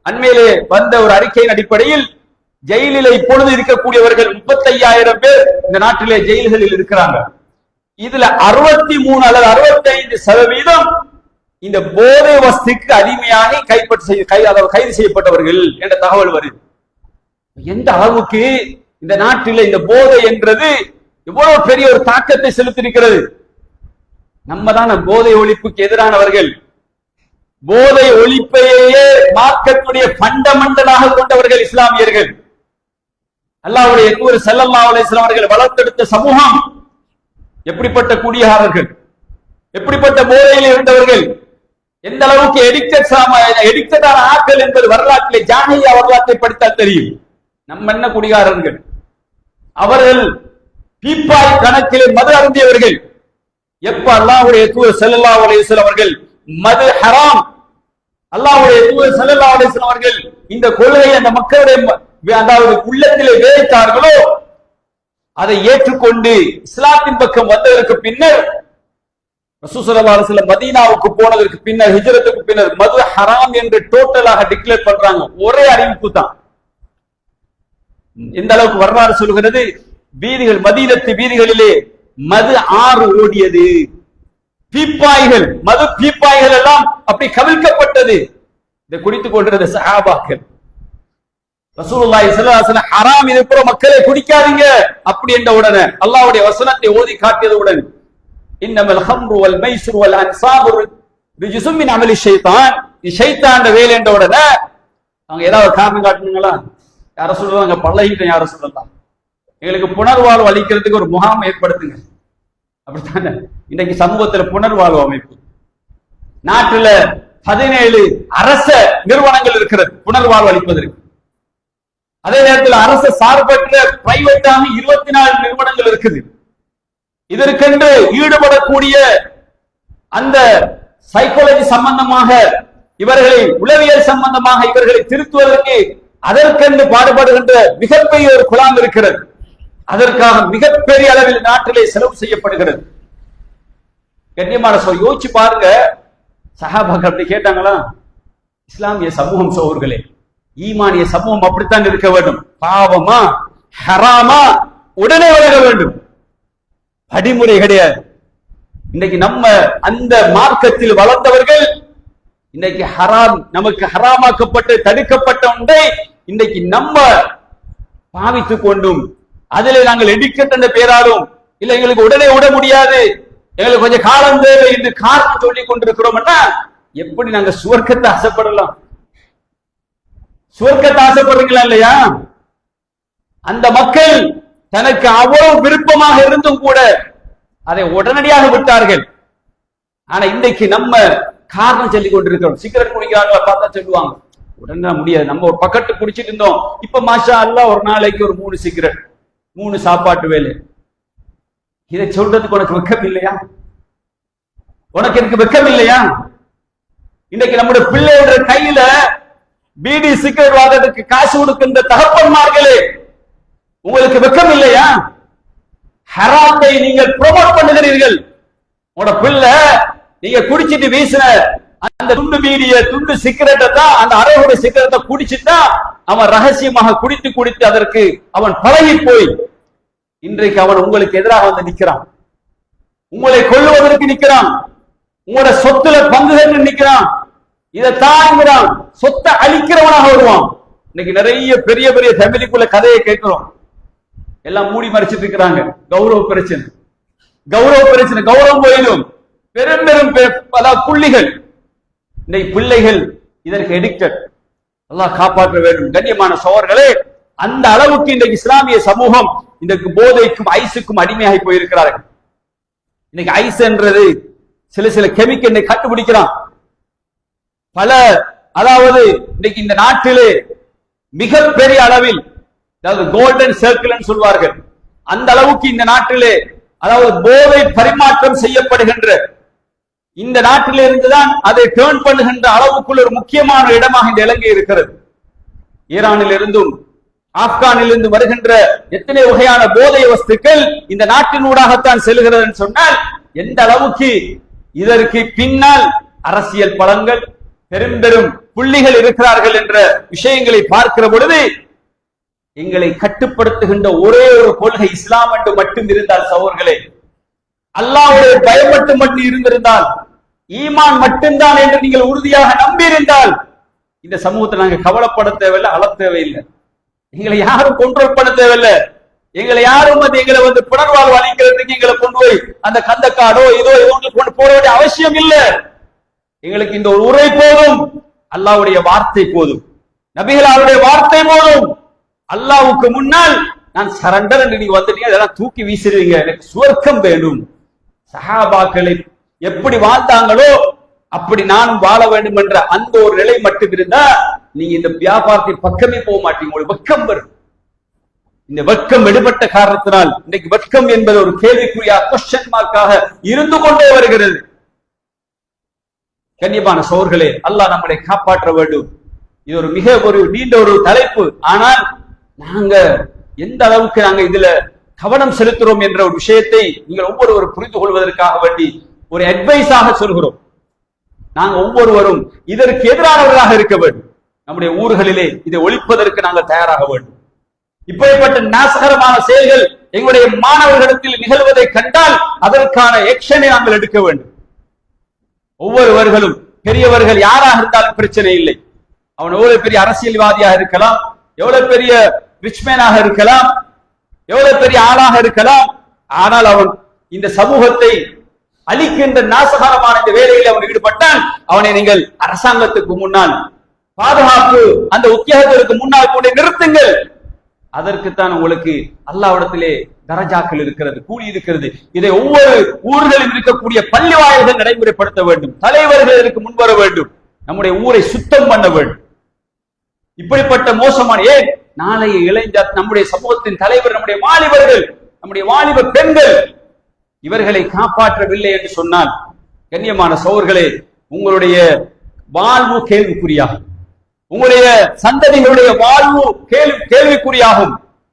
அண்மையிலே வந்த ஒரு அறிக்கையின் அடிப்படையில் ஜெயிலில் இப்பொழுது இருக்கக்கூடியவர்கள் 35,000 பேர் இந்த நாட்டிலே ஜெயில்களில் இருக்கிறாங்க. இதுல 63 அல்லது 65% இந்த போதை வஸ்துக்கு அடிமையாகி கைது செய்யப்பட்டவர்கள் என்ற தகவல் வருது. எந்த அளவுக்கு இந்த நாட்டில் இந்த போதை என்றது எவ்வளவு பெரிய ஒரு தாக்கத்தை செலுத்தியிருக்கிறது. நம்ம தான் போதை ஒழிப்புக்கு எதிரானவர்கள். போதை ஒழிப்பையே மார்க்கத்துடைய ஃபண்டமெண்டலாக கொண்டவர்கள் இஸ்லாமியர்கள். அல்லாஹ்வுடைய தூதர் ஸல்லல்லாஹு அலைஹி வஸல்லம் அவர்கள் வளர்த்தெடுத்த சமூகம் எப்படிப்பட்ட குடிகாரர்கள், எப்படிப்பட்ட போதையில் இருந்தவர்கள், எந்த அளவுக்கு எடிக்டடான ஆட்கள் என்பது வரலாற்றிலே ஜாஹிலியா வரலாற்றை படித்தால் தெரியும். நம்ம என்ன குடிகாரர்கள், அவர்கள் பீப்பாய் கணக்கிலே மது அருந்தியவர்கள். எப்ப அல்லாஹ்வுடைய தூதர் ஸல்லல்லாஹு அலைஹி வஸல்லம் அவர்கள் மது ஹராம், அல்லாஹ்வுடைய தூதர் ஸல்லல்லாஹு அலைஹி வஸல்லம் அவர்கள் இந்த கொள்கையை அந்த மக்களுடைய அதாவது உள்ளத்திலே விதைத்தார்களோ அதை ஏற்றுக்கொண்டு இஸ்லாத்தின் பக்கம் வந்ததற்கு பின்னர், ரசூல் ஸல்லல்லாஹு அலைஹி வஸல்லம் மதீனாவுக்கு போனதற்கு பின்னர், ஹிஜ்ரத்துக்கு பின்னர் மது ஹராம் என்று டோட்டலாக டிக்ளேர் பண்றாங்க. ஒரே அறிவிப்பு தான். இந்த அளவுக்கு வரலாறு சொல்கிறது, வீதிகள், மதீனத்து வீதிகளிலே மது ஆறு ஓடியது. பீப்பாய்கள், மது பீப்பாய்கள் எல்லாம் அப்படி கவிழ்க்கப்பட்டது. இதை குடித்துக் கொண்டிருந்த சஹாபாக்கள், ரசூலுல்லாஹி ஸல்லல்லாஹு அலைஹி வஸல்லம் ஹராம், இது கூட மக்களை குடிக்காதீங்க அப்படி என்ற உடனே அல்லாஹ்வுடைய வசனத்தை ஓதி காட்டியதுடன், இன்னமல் ஹம்ரு வல் மைஸ்ரு வல் அன்சாபு ரிஜ்சும் மின் அமலி ஷைத்தான், இது ஷைத்தான்ட வேலை என்ற உடனே அவங்க ஏதாவது காரணம் காட்டணுங்களா? யார சொல்லுவாங்க, பழகிட்டேன் யார சொல்லலாம், எங்களுக்கு புனர்வாழ்வு அளிக்கிறதுக்கு ஒரு முகாம் ஏற்படுத்துங்க. அப்படித்தானே இன்னைக்கு சமூகத்தில் புனர்வாழ்வு அமைப்பு. நாட்டுல 17 அரச நிறுவனங்கள் இருக்கிறது புனர்வாழ்வு அளிப்பதற்கு. அதே நேரத்தில் அரசு சார்பற்ற பிரைவேட்டான 24 நிறுவனங்கள் இருக்குது. இதற்கென்று ஈடுபடக்கூடிய அந்த சைக்காலஜி சம்பந்தமாக இவர்களை, உளவியல் சம்பந்தமாக இவர்களை திருத்துவதற்கு அதற்கென்று பாடுபடுகின்ற மிகப்பெரிய ஒரு குழாம் இருக்கிறது. அதற்காக மிகப்பெரிய அளவில் நாட்டிலே செலவு செய்யப்படுகிறது. கண்ணியமான யோசிச்சு பாருங்க, சஹாபாக்கள் அப்படி கேட்டாங்களா? இஸ்லாமிய சமூகம் சோர்களே, ஈமானிய சமூகம் அப்படித்தான் இருக்க வேண்டும். பாவமா ஹராமா உடனே விலக வேண்டும், படிமுறை கிடையாது. இன்னைக்கு நம்ம அந்த மார்க்கத்தில் வளர்ந்தவர்கள் இன்னைக்கு ஹராம், நமக்கு ஹராமாக்கப்பட்டு தடுக்கப்பட்ட ஒன்றை இன்னைக்கு நம்ம பாவித்துக் கொண்டும் அதிலே நாங்கள் எடிக்கட் என்ற பேராலும் இல்ல எங்களுக்கு உடனே விட முடியாது, எங்களுக்கு கொஞ்சம் காலம் தேவை என்று காரணம் சொல்லிக் கொண்டிருக்கிறோம். எப்படி நாங்க சுவர்க்கத்தை ஆசைப்படலாம்? சுவர்க்கத்தை ஆசைப்படுறீங்களா இல்லையா? அந்த மக்கள் தனக்கு அவ்வளவு விருப்பமாக இருந்தும் கூட அதை உடனடியாக விட்டார்கள். ஆனா இன்றைக்கு நம்ம காரணம் சொல்லிக் கொண்டிருக்கிறோம். சிகரெட் குடிக்கிறாங்களா பார்த்தா சொல்லுவாங்க, உடனே முடியாது, நம்ம ஒரு பக்கெட்டு குடிச்சிட்டு இருந்தோம், இப்ப மாஷா அல்லாஹ் ஒரு நாளைக்கு ஒரு 3 சிகரெட், 3 சாப்பாட்டு வேலை. இதை சொல்றதுக்கு உனக்கு வெக்கம் இல்லையா? உனக்கு எனக்கு வெக்கம் இல்லையா? இன்னைக்கு நம்முடைய பிள்ளையோட கையில பீடி சிகரெட் வாங்குறதுக்கு காசு கொடுக்கின்ற தகப்பன்மார்களே, உங்களுக்கு வெக்கம் இல்லையா? ஹராத்தை நீங்கள் ப்ரோமோட் பண்ணுகிறீர்கள். உங்களோட பிள்ளை நீங்க குடிச்சிட்டு வீசின அந்த துண்டு பீடிய, துண்டு சிகரெட்டை தான், அந்த அரைகுறை சிகரெட்டை குடிச்சுட்டா அவன் ரகசியமாக குடித்து குடித்து அதற்கு அவன் பழகி போய் இன்றைக்கு அவன் உங்களுக்கு எதிராக வந்து நிற்கிறான், உங்களை கொல்லுவதற்கு நிற்கிறான், உங்களோட சொத்துல பங்குகள் நிற்கிறான், இதை தாங்கிறான், சொத்தை அழிக்கிறவனாக வருவான். இன்னைக்கு நிறைய பெரிய பெரிய ஃபேமிலிக்குள்ள கதையை கேட்கிறோம், எல்லாம் மூடி மறைச்சிட்டு இருக்கிறாங்க. கௌரவ பிரச்சனை, கௌரவம் போயிடும். பெரும் பெரும் புள்ளிகள், இன்னைக்கு பிள்ளைகள் இதற்கு எடிக்டட். அல்லாஹ் காப்பாற்ற வேண்டும். கண்ணியமான சகோதரர்களே, அந்த அளவுக்கு இன்றைக்கு இஸ்லாமிய சமூகம் இன்றைக்கு போதைக்கும் ஐஸுக்கும் அடிமையாகி போயிருக்கிறார்கள். இன்னைக்கு ஐஸ் என்றது சில கெமிக்கல் கண்டுபிடிக்கிறான். பல, அதாவது இன்னைக்கு இந்த நாட்டிலே மிகப்பெரிய அளவில், அதாவது கோல்டன் சர்க்கிள் சொல்வார்கள், அந்த அளவுக்கு இந்த நாட்டிலே, அதாவது போதை பரிமாற்றம் செய்யப்படுகின்ற இந்த நாட்டிலே இருந்துதான் அதை டேர்ன் பண்ணுகின்ற அளவுக்குள்ள ஒரு முக்கியமான இடமாக இந்த இலங்கை இருக்கிறது. ஈரானில் இருந்தும் ஆப்கானில் இருந்து வருகின்ற எத்தனை வகையான போதை வஸ்துக்கள் இந்த நாட்டினூடாகத்தான் செல்கிறது சொன்னால் எந்த அளவுக்கு இதற்கு பின்னால் அரசியல் பலங்கள், பெரும் பெரும் புள்ளிகள் இருக்கிறார்கள் என்ற விஷயங்களை பார்க்கிற பொழுது எங்களை கட்டுப்படுத்துகின்ற ஒரே ஒரு கொள்கை இஸ்லாம் என்று மட்டும் இருந்தால் சகோதரர்களே, அல்லாஹ்வுடைய பயம் மட்டும் இருந்திருந்தால், ஈமான் மட்டும்தான் என்று நீங்கள் உறுதியாக நம்பியிருந்தால், இந்த சமூகத்தை நாங்க கவலைப்பட தேவையில்லை, அழ தேவையில்லை. எங்களை யாரும் கண்ட்ரோல் பண்ண தேவையில்லை. எங்களை யாரும் எங்களை புனர்வாழ்வு அளிக்கிறதுக்கு எங்களை கொண்டு போய் அந்த கந்தக்காடோ இதோ கொண்டு போட வேண்டிய அவசியம் இல்லை. எங்களுக்கு இந்த ஒரு உரை போதும், அல்லாஹ்வுடைய வார்த்தை போதும், நபிகளாருடைய வார்த்தை போதும். அல்லாஹ்வுக்கு முன்னால் நான் சரண்டர் என்று நீங்க வந்துட்டீங்க, அதெல்லாம் தூக்கி வீசிடுவீங்க. எனக்கு சுவர்க்கம் வேணும். சஹாபாக்களை எப்படி வாழ்ந்தாங்களோ அப்படி நானும் வாழ வேண்டும் என்ற அந்த ஒரு நிலை மட்டும் இருந்தா நீங்க இந்த வியாபாரத்தின் பக்கமே போக மாட்டீங்க. உங்களுக்கு வெட்கம் வரும். இந்த வெட்கம் எடுபட்ட காரணத்தினால் இன்னைக்கு வெட்கம் என்பது ஒரு கேள்விக்குறியா கொஸ்டின் மார்க்காக இருந்து கொண்டே வருகிறது. கண்ணியமான சகோதரர்களே, அல்லாஹ் நம்மளை காப்பாற்ற வேண்டும். இது ஒரு மிக நீண்ட ஒரு தலைப்பு. ஆனால் நாங்க எந்த அளவுக்கு நாங்க இதுல கவனம் செலுத்துறோம் என்ற ஒரு விஷயத்தை நீங்கள் ஒவ்வொருவரும் புரிந்து கொள்வதற்காக வேண்டி ஒரு அட்வைஸாக சொல்கிறோம். நாங்க ஒவ்வொருவரும் இதற்கு எதிரானவர்களாக இருக்க வேண்டும். நம்முடைய ஊர்களிலே இதை ஒழிப்பதற்கு நாங்கள் தயாராக வேண்டும். இப்படிப்பட்ட நாசகரமான செயல்கள் எங்களுடைய மாணவர்களிடத்தில் நிகழ்வதை கண்டால் அதற்கான ஆக்ஷனை நாங்கள் எடுக்க வேண்டும். ஒவ்வொருவர்களும் பெரியவர்கள் யாராக இருந்தாலும் பிரச்சனை இல்லை. அவன் எவ்வளவு பெரிய அரசியல்வாதியாக இருக்கலாம், எவ்வளவு பெரிய ரிச்மேனாக இருக்கலாம், எவ்வளவு பெரிய ஆளாக இருக்கலாம். ஆனால் அவன் இந்த சமூகத்தை அழிக்கின்ற நாசகாரமான இந்த வேலையில் அவன் ஈடுபட்டால் அவனை நீங்கள் அரசாங்கத்துக்கு முன்னால், பாதுகாப்பு அந்த உத்தியோகத்திற்கு முன்னால் கூட நிறுத்துங்கள். அதற்குத்தான் உங்களுக்கு அல்லாஹ்விடத்திலே தரஜாக்கள் இருக்கிறது, கூலி இருக்கிறது. இதை ஒவ்வொரு ஊர்களில் இருக்கக்கூடிய பள்ளி வாயில்கள் நடைமுறைப்படுத்த வேண்டும். தலைவர்கள் இதற்கு முன்வர வேண்டும். நம்முடைய ஊரை சுத்தம் பண்ண வேண்டும். இப்படிப்பட்ட மோசமான ஏன் நாளைய இளைஞர், நம்முடைய சமூகத்தின் தலைவர், நம்முடைய வாலிபர்கள், நம்முடைய வாலிப பெண்கள் இவர்களை காப்பாற்றவில்லை என்று சொன்னால், கண்ணியமான சகோதரர்களே, உங்களுடைய வாழ்வு கேள்விக்குறியாகும். உங்களுடைய சந்ததிகளுடைய வாழ்வு கேள்விக்குறியாகும்.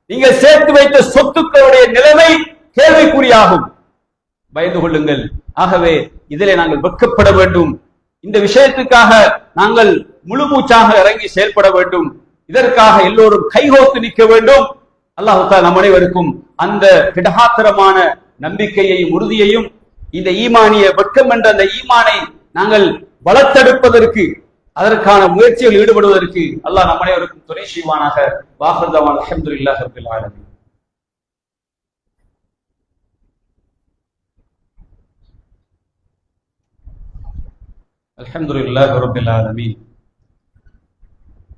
நீங்கள் சேர்த்து வைத்த சொத்துக்களுடைய நிலைமை கேள்விக்குறியாகும். பயந்து கொள்ளுங்கள். ஆகவே இதிலே நாங்கள் வெட்கப்பட வேண்டும். இந்த விஷயத்துக்காக நாங்கள் முழு மூச்சாக இறங்கி செயல்பட வேண்டும். இதற்காக எல்லோரும் கைகோத்து நிற்க வேண்டும். அல்லாஹ் தஆலா நம் அனைவருக்கும் அந்த திடகாத்திரமான நம்பிக்கையையும் உறுதியையும், இந்த ஈமானிய வெட்கம் என்ற அந்த ஈமானை நாங்கள் வளர்த்தெடுப்பதற்கு, அதற்கான முயற்சியில் ஈடுபடுவதற்கு அல்லாஹ் நம் அனைவருக்கும் துணை செய்வானாக. வாஹிர் தஅவானா அல்ஹம்துலில்லாஹி ரப்பில் ஆலமீன். அல்ஹம்துலில்லாஹி ரப்பில் ஆலமீன்.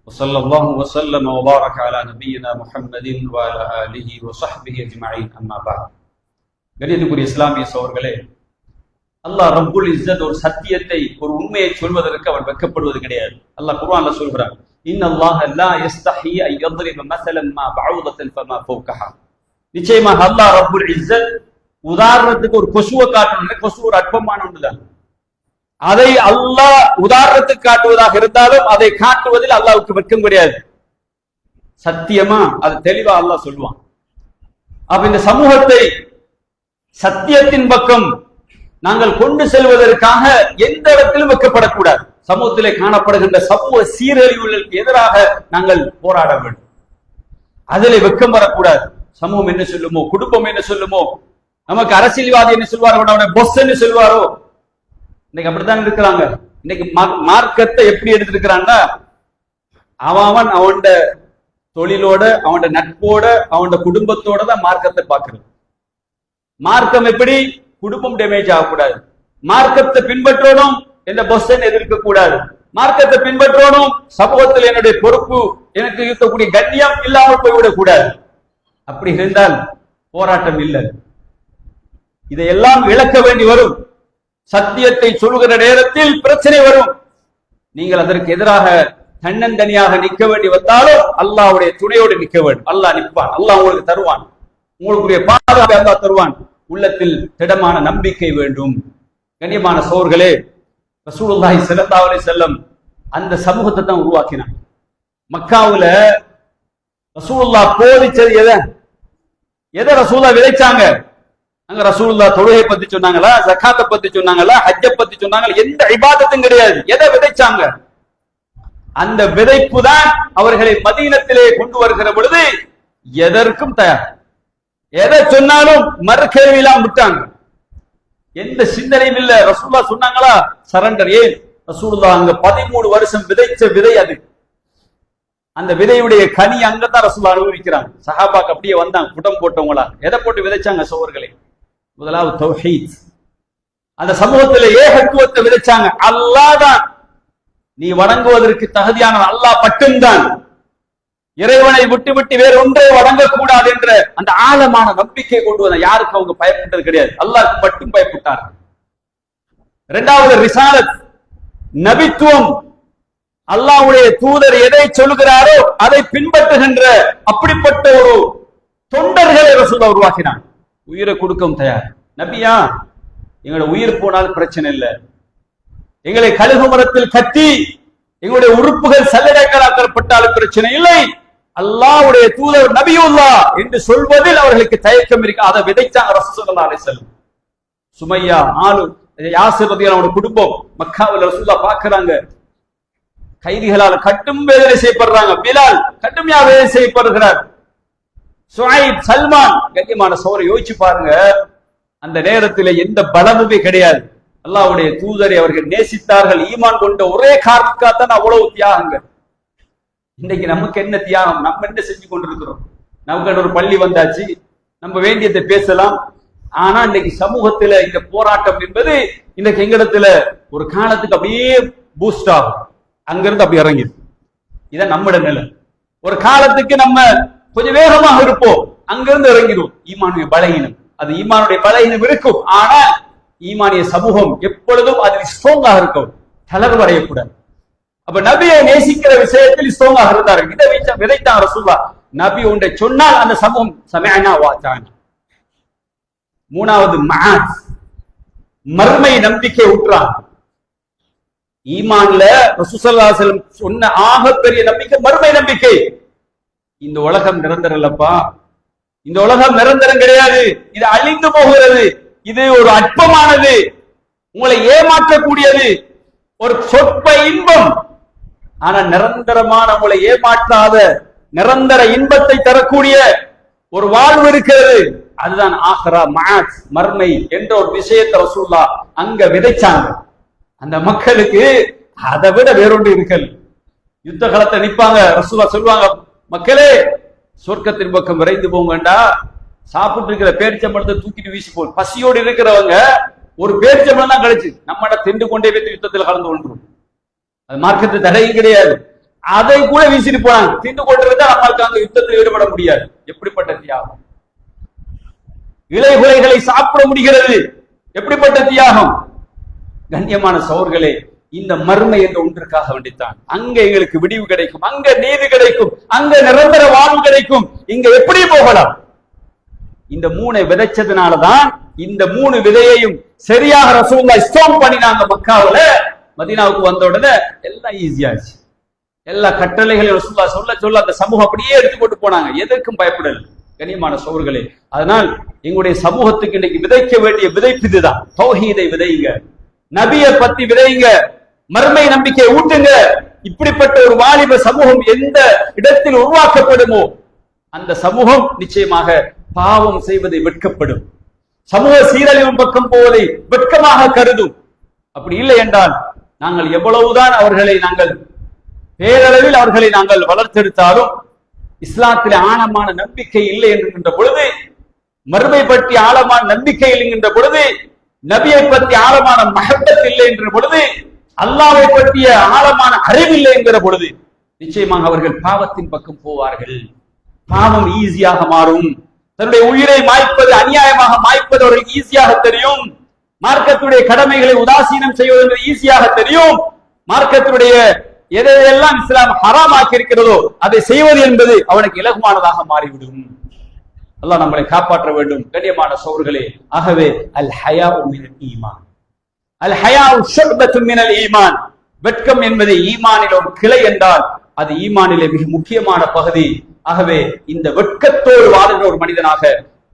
وصلى الله وسلم وبارك على نبينا محمد وعلى آله وصحبه أجمعين. أما بعد. கண்ணியத்துக்குரிய இஸ்லாமிய சகோதரர்களே, அல்லாஹ் ரப்புல் இஸ்ஸத் ஒரு சத்தியத்தை, ஒரு உண்மையை சொல்வதற்கு அவன் வெட்கப்படுவது கிடையாது. அல்லாஹ் குர்ஆன்ல சொல்கிறான், இன்னல்லாஹ லா யஸ்தஹி அன் யضرب مثلا ما بعوضة فما فوقها. நிச்சயமாக அல்லாஹ் ரப்புல் இஸ்ஸத் உதாரணத்துக்கு ஒரு கொசுவை காட்டணும். கொசு ஒரு அற்பமான ஒன்றுதான். அதை அல்லாஹ் உதாரணத்துக்கு காட்டுவதாக இருந்தாலும் அதை காட்டுவதில் அல்லாஹ்வுக்கு வெட்கம் கிடையாது. சத்தியமா அது தெளிவா அல்லாஹ் சொல்லுவான். அப்ப இந்த சமூகத்தை சத்தியத்தின் பக்கம் நாங்கள் கொண்டு செல்வதற்காக எந்த இடத்திலும் வெட்கப்படக்கூடாது. சமூகத்திலே காணப்படுகின்ற சமூக சீரழிவுகளுக்கு எதிராக நாங்கள் போராட வேண்டும். அதிலே வெட்கம் வரக்கூடாது. சமூகம் என்ன சொல்லுமோ, குடும்பம் என்ன சொல்லுமோ, நமக்கு அரசியல்வாதி என்ன சொல்வாரோ, அவனை பொஸ் என்ன சொல்வாரோ, இன்னைக்கு அப்படித்தான் இருக்கிறாங்க. இன்னைக்கு மார்க்கத்தை எப்படி எடுத்திருக்கிறான்னா, அவன் அவன் தொழிலோட, அவன் நட்போட, அவன் குடும்பத்தோட தான் மார்க்கத்தை பார்க்கிறது. மார்க்கம் எப்படி? குடும்பம் டேமேஜ் ஆகக்கூடாது. மார்க்கத்தை பின்பற்றணும் என்ற பொஸ்டன் எதிர்க்க கூடாது. மார்க்கத்தை பின்பற்றணும், சமூகத்தில் என்னுடைய பொறுப்பு, எனக்கு இருக்கக்கூடிய கண்ணியம் இல்லாமல் போய்விடக் கூடாது. அப்படி இருந்தால் போராட்டம் இல்லை. இதையெல்லாம் இழக்க வேண்டி வரும். சத்தியத்தை சொல்லுகிற நேரத்தில் பிரச்சனை வரும். நீங்கள் அதற்கு எதிராக தன்னந்தனியாக நிற்க வேண்டி வந்தாலும் அல்லாஹ்வுடைய துணையோடு நிற்க வேண்டும். அல்லாஹ் நிற்பான். அல்லாஹ் உங்களுக்கு தருவான். உங்களுடைய பாதுகாப்பை அல்லாஹ் தருவான். உள்ளத்தில் திடமான நம்பிக்கை வேண்டும். கண்ணியமான சகோதரர்களே, ரசூலுல்லாஹி ஸல்லல்லாஹு அலைஹி வஸல்லம் அந்த சமூகத்தை தான் உருவாக்கினாங்க. மக்காவுல ரசூலுல்லாஹ் போதிச்சது எதை ரசூலுல்லாஹ் விதைச்சாங்க? அங்க ரசூலுல்லாஹ் தொழுகை பத்தி சொன்னாங்களா, ஜகாத்தை பத்தி சொன்னாங்களா, ஹஜ்ஜ பத்தி சொன்னாங்களா? எந்த இபாதத்தும் கிடையாது. எதை விதைச்சாங்க? அந்த விதைப்பு தான் அவர்களை மதீனத்திலே கொண்டு வருகிற பொழுது எதற்கும் தயார். எதை சொன்னாலும் மறுகேள்வியெல்லாம் விட்டாங்க. எந்த சிந்தனையும் இல்ல. ரசூலுல்லாஹ் சொன்னாங்களா சரண்டர்? ஏன் ரசூலுல்லாஹ் அங்க 13 வருஷம் விதைச்ச விதை அது. அந்த விதையுடைய கனி அங்கதான் ரசூலுல்லாஹ் அனுபவிக்கிறாங்க. சஹாபாக்கு அப்படியே வந்தாங்க, புடம் போட்டவங்களா. எதை போட்டு விதைச்சாங்க சோழர்களே? முதலாவது தௌஹீத். அந்த சமூகத்துல ஏகத்துவத்தை விதைச்சாங்க. அல்லாஹ் தான் நீ வணங்குவதற்கு தகுதியான அல்லாஹ் மட்டும்தான், இறைவனை விட்டு விட்டு வேற ஒன்றை வணங்கக்கூடாது என்ற அந்த ஆழமான நம்பிக்கை கொண்டு வந்த. யாருக்கு அவங்க பயப்பட்டது கிடையாது, அல்லாஹ்க்கு மட்டும் பயப்பட்டார். இரண்டாவது ரிசாலத், நபித்துவம். அல்லாஹ்வுடைய தூதர் எதை சொல்கிறாரோ அதை பின்பற்றுகின்ற அப்படிப்பட்ட ஒரு தொண்டர்களை ரசூலுல்லாஹ் உருவாக்கினார். உயிரை கொடுக்கவும் தயார். நபியா, எங்களோட உயிர் போனால் பிரச்சனை இல்லை, எங்களை கழுகு மரத்தில் கட்டி எங்களுடைய உறுப்புகள் சல்லடைகளாக்கப்பட்டாலும் பிரச்சனை இல்லை, அல்லாஹ்வுடைய தூதர் நபியுல்லாஹ் என்று சொல்வதில் அவர்களுக்கு தயக்கம் இருக்கு. அதை விதைச்சாங்க ரசூலுல்லாஹி ஸல்லல்லாஹு அலைஹி வஸல்லம். சுமையா, யாசிர் ரலியல்லாஹு குடும்பம் மக்காவில் ரசூலுல்லாஹ் பார்க்கறாங்க, கைதிகளால் கட்டும் வேதனை செய்யப்படுறாங்க. பிலால் கடுமையா வேதனை செய்யப்படுகிறார். சுஐப், சல்மான், கண்ணியமான சோரை யோசிச்சு பாருங்க. அந்த நேரத்தில் எந்த பலமுமே கிடையாது. அல்லாஹ்வுடைய தூதரை அவர்கள் நேசித்தார்கள். ஈமான் கொண்ட ஒரே காரணத்துக்காகத்தான் அவ்வளவு தியாகங்கள். இன்னைக்கு நமக்கு என்ன தியாகம்? நம்ம என்ன செஞ்சு கொண்டிருக்கிறோம்? நமக்கு ஒரு பள்ளி வந்தாச்சு, நம்ம வேண்டியதை பேசலாம். ஆனா இன்னைக்கு சமூகத்துல இந்த போராட்டம் என்பது இன்னைக்கு எங்கிடத்துல ஒரு காலத்துக்கு அப்படியே பூஸ்ட் ஆகும், அங்கிருந்து அப்படி இறங்கிடும். இதான் நம்மட நிலை. ஒரு காலத்துக்கு நம்ம கொஞ்சம் வேகமாக இருப்போம், அங்கிருந்து இறங்கிடும். ஈமானுடைய பலகீனம், அது ஈமானுடைய பலகீனம் இருக்கும். ஆனா ஈமானிய சமூகம் எப்பொழுதும் அதில் ஸ்ட்ராங்காக இருக்கும், தளர்வு அடையக்கூடாது. அப்ப நபியை நேசிக்கிற விஷயத்தில் ஸ்ட்ராங்காக இருந்தார்கள். இதை விதைத்தாங்க ரசூலுல்லாஹ். நபி ஒன்றை சொன்னால் அந்த சமூகம் சமஅனா வஅதானா. மூணாவது மஆத், மர்மை நம்பிக்கை ஊற்றாங்க. ஈமான்ல ரசூலுல்லாஹி ஸல்லல்லாஹு அலைஹி வஸல்லம் சொன்ன ஆகப்பெரிய நம்பிக்கை மர்மை நம்பிக்கை. இந்த உலகம் நிரந்தரம் இல்லப்பா, இந்த உலகம் நிரந்தரம் கிடையாது, இது அழிந்து போகிறது, இது ஒரு அற்பமானது, உங்களை ஏமாற்றக்கூடியது, ஒரு சொற்ப இன்பம். ஆனா நிரந்தரமான, உங்களை ஏமாற்றாத நிரந்தர இன்பத்தை தரக்கூடிய ஒரு வாழ்வு இருக்கிறது. அதுதான் ஆஹிரா, மஆத், மர்மை என்ற ஒரு விஷயத்தை ரசூலுல்லாஹ் அங்க விதைச்சாங்க. அந்த மக்களுக்கு அதை விட வேறொன்று இருக்கல். யுத்த காலத்தை நிப்பாங்க, ரசூலுல்லாஹ் சொல்லுவாங்க, மக்களே சொர்க்கத்தின் பக்கம் விரைந்து போங்கண்டா, சாப்பிட்டு இருக்கிற பேரிச்சம்பழத்தை தூக்கிட்டு வீசி போல். பசியோடு இருக்கிறவங்க ஒரு பேரிச்சம்பழம் தான் கிடைச்சு நம்மட திண்டு கொண்டே வைத்து யுத்தத்தில் கலந்து கொள்றோம். அது மார்க்கத்து தடையும் கிடையாது, அதை கூட வீசிட்டு போனாங்க. திண்டு கொண்டிருந்தா நம்மளுக்கு அங்க யுத்தத்தில் ஈடுபட முடியாது. எப்படிப்பட்ட தியாகம்! இலைகுலைகளை சாப்பிட முடிகிறது, எப்படிப்பட்ட தியாகம்! கண்ணியமான சகோதரர்களே, இந்த மர்மை என்ற ஒன்றுக்காக வேண்டித்தான். அங்க எங்களுக்கு விடிவு கிடைக்கும், அங்க நீதி கிடைக்கும், அங்க நிரந்தர வாழ்வு கிடைக்கும். இங்க எப்படி போகலாம்? இந்த மூணை விதைச்சதுனாலதான் இந்த மூணு விதையையும் சரியாக ரசூலுல்லாஹ் ஸ்டாம்ப் பண்ணினாங்க மக்காவுல. மதீனாவுக்கு வந்த உடனே எல்லாம் ஈஸியாச்சு. எல்லா கட்டளைகளையும் ரசூலுல்லாஹ் சொல்ல சொல்ல அந்த சமூகம் அப்படியே எடுத்துக்கொண்டு போனாங்க. எதற்கும் பயப்படல. கண்ணியமான சகோதரர்களே, அதனால் எங்களுடைய சமூகத்துக்கு இன்னைக்கு விதைக்க வேண்டிய விதைப்பு இதுதான். தௌஹீதை விதைங்க, நபியை பத்தி விதைங்க, மர்மை நம்பிக்கை ஊட்டுங்க. இப்படிப்பட்ட ஒரு வாலிப சமூகம் எந்த இடத்தில் உருவாக்கப்படுமோ அந்த சமூகம் நிச்சயமாக பாவம் செய்வதை வெட்கப்படும், சமூக சீரழிவின் பக்கம் போவதை வெட்கமாக கருதும். அப்படி இல்லை என்றால் நாங்கள் எவ்வளவுதான் அவர்களை நாங்கள் பேரளவில் அவர்களை நாங்கள் வளர்த்தெடுத்தாலும் இஸ்லாத்திலே ஆழமான நம்பிக்கை இல்லை என்கின்ற பொழுது, மர்மை பற்றி ஆழமான நம்பிக்கை என்கின்ற பொழுது, நபியை பற்றி ஆழமான மஹப்பத் இல்லை என்ற பொழுது, அல்லாஹ்வை பற்றிய ஆழமான அறிவில்லை என்கிற பொழுது நிச்சயமாக அவர்கள் பாவத்தின் பக்கம் போவார்கள். பாவம் ஈஸியாக மாறும். தன்னுடைய உயிரை மாய்ப்பது, அநியாயமாக மாய்ப்பது அவர்களுக்கு ஈஸியாக தெரியும். மார்க்கத்துடைய கடமைகளை உதாசீனம் செய்வது ஈஸியாக தெரியும். மார்க்கத்துடைய எதையெல்லாம் இஸ்லாம் ஹராமாக்கி இருக்கிறதோ அதை செய்வது என்பது அவனுக்கு இலகுவானதாக மாறிவிடும். அல்லாஹ் நம்மளை காப்பாற்ற வேண்டும். கண்ணியமான சகோதரர்களே, ஆகவே அல் ஹயாஉ மினல் ஈமான், அல் ஹயாஉ ஷுஅபத்துன் மினல் ஈமான். வெட்கம் என்பது ஈமானில் ஒரு கிளை என்றால் அது ஈமானிலே மிக முக்கியமான பகுதி. ஆகவே இந்த வெட்கத்தோடு வாழ்கிற ஒரு மனிதனாக,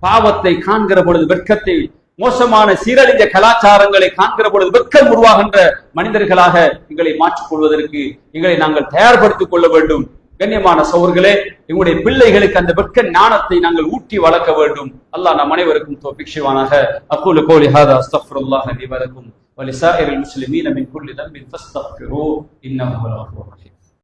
பாவத்தை காண்கிற பொழுது வெட்கத்தை, மோசமான சீரழிந்த கலாச்சாரங்களை காண்கிற பொழுது வெட்கம் உருவாகின்ற மனிதர்களாக எங்களை மாற்றிக் கொள்வதற்கு எங்களை நாங்கள் தயார்படுத்திக் கொள்ள வேண்டும். கண்ணியமான சகோதரர்களே, எங்களுடைய பிள்ளைகளுக்கு அந்த வெட்க ஞானத்தை நாங்கள் ஊட்டி வளர்க்க வேண்டும். அல்லாஹ் நம் அனைவருக்கும் தௌஃபீக் செய்வானாக. அகூலு கௌலி ஹாதா அஸ்தக்ஃபிருல்லாஹ லி வ லக்கும் வ லிசாயிரில் முஸ்லிமீன மின் குல்லி தம்பின் ஃபஸ்தக்ஃபிரூ இன்னஹு ஹுவல் கஃபூர் ரஹீம்.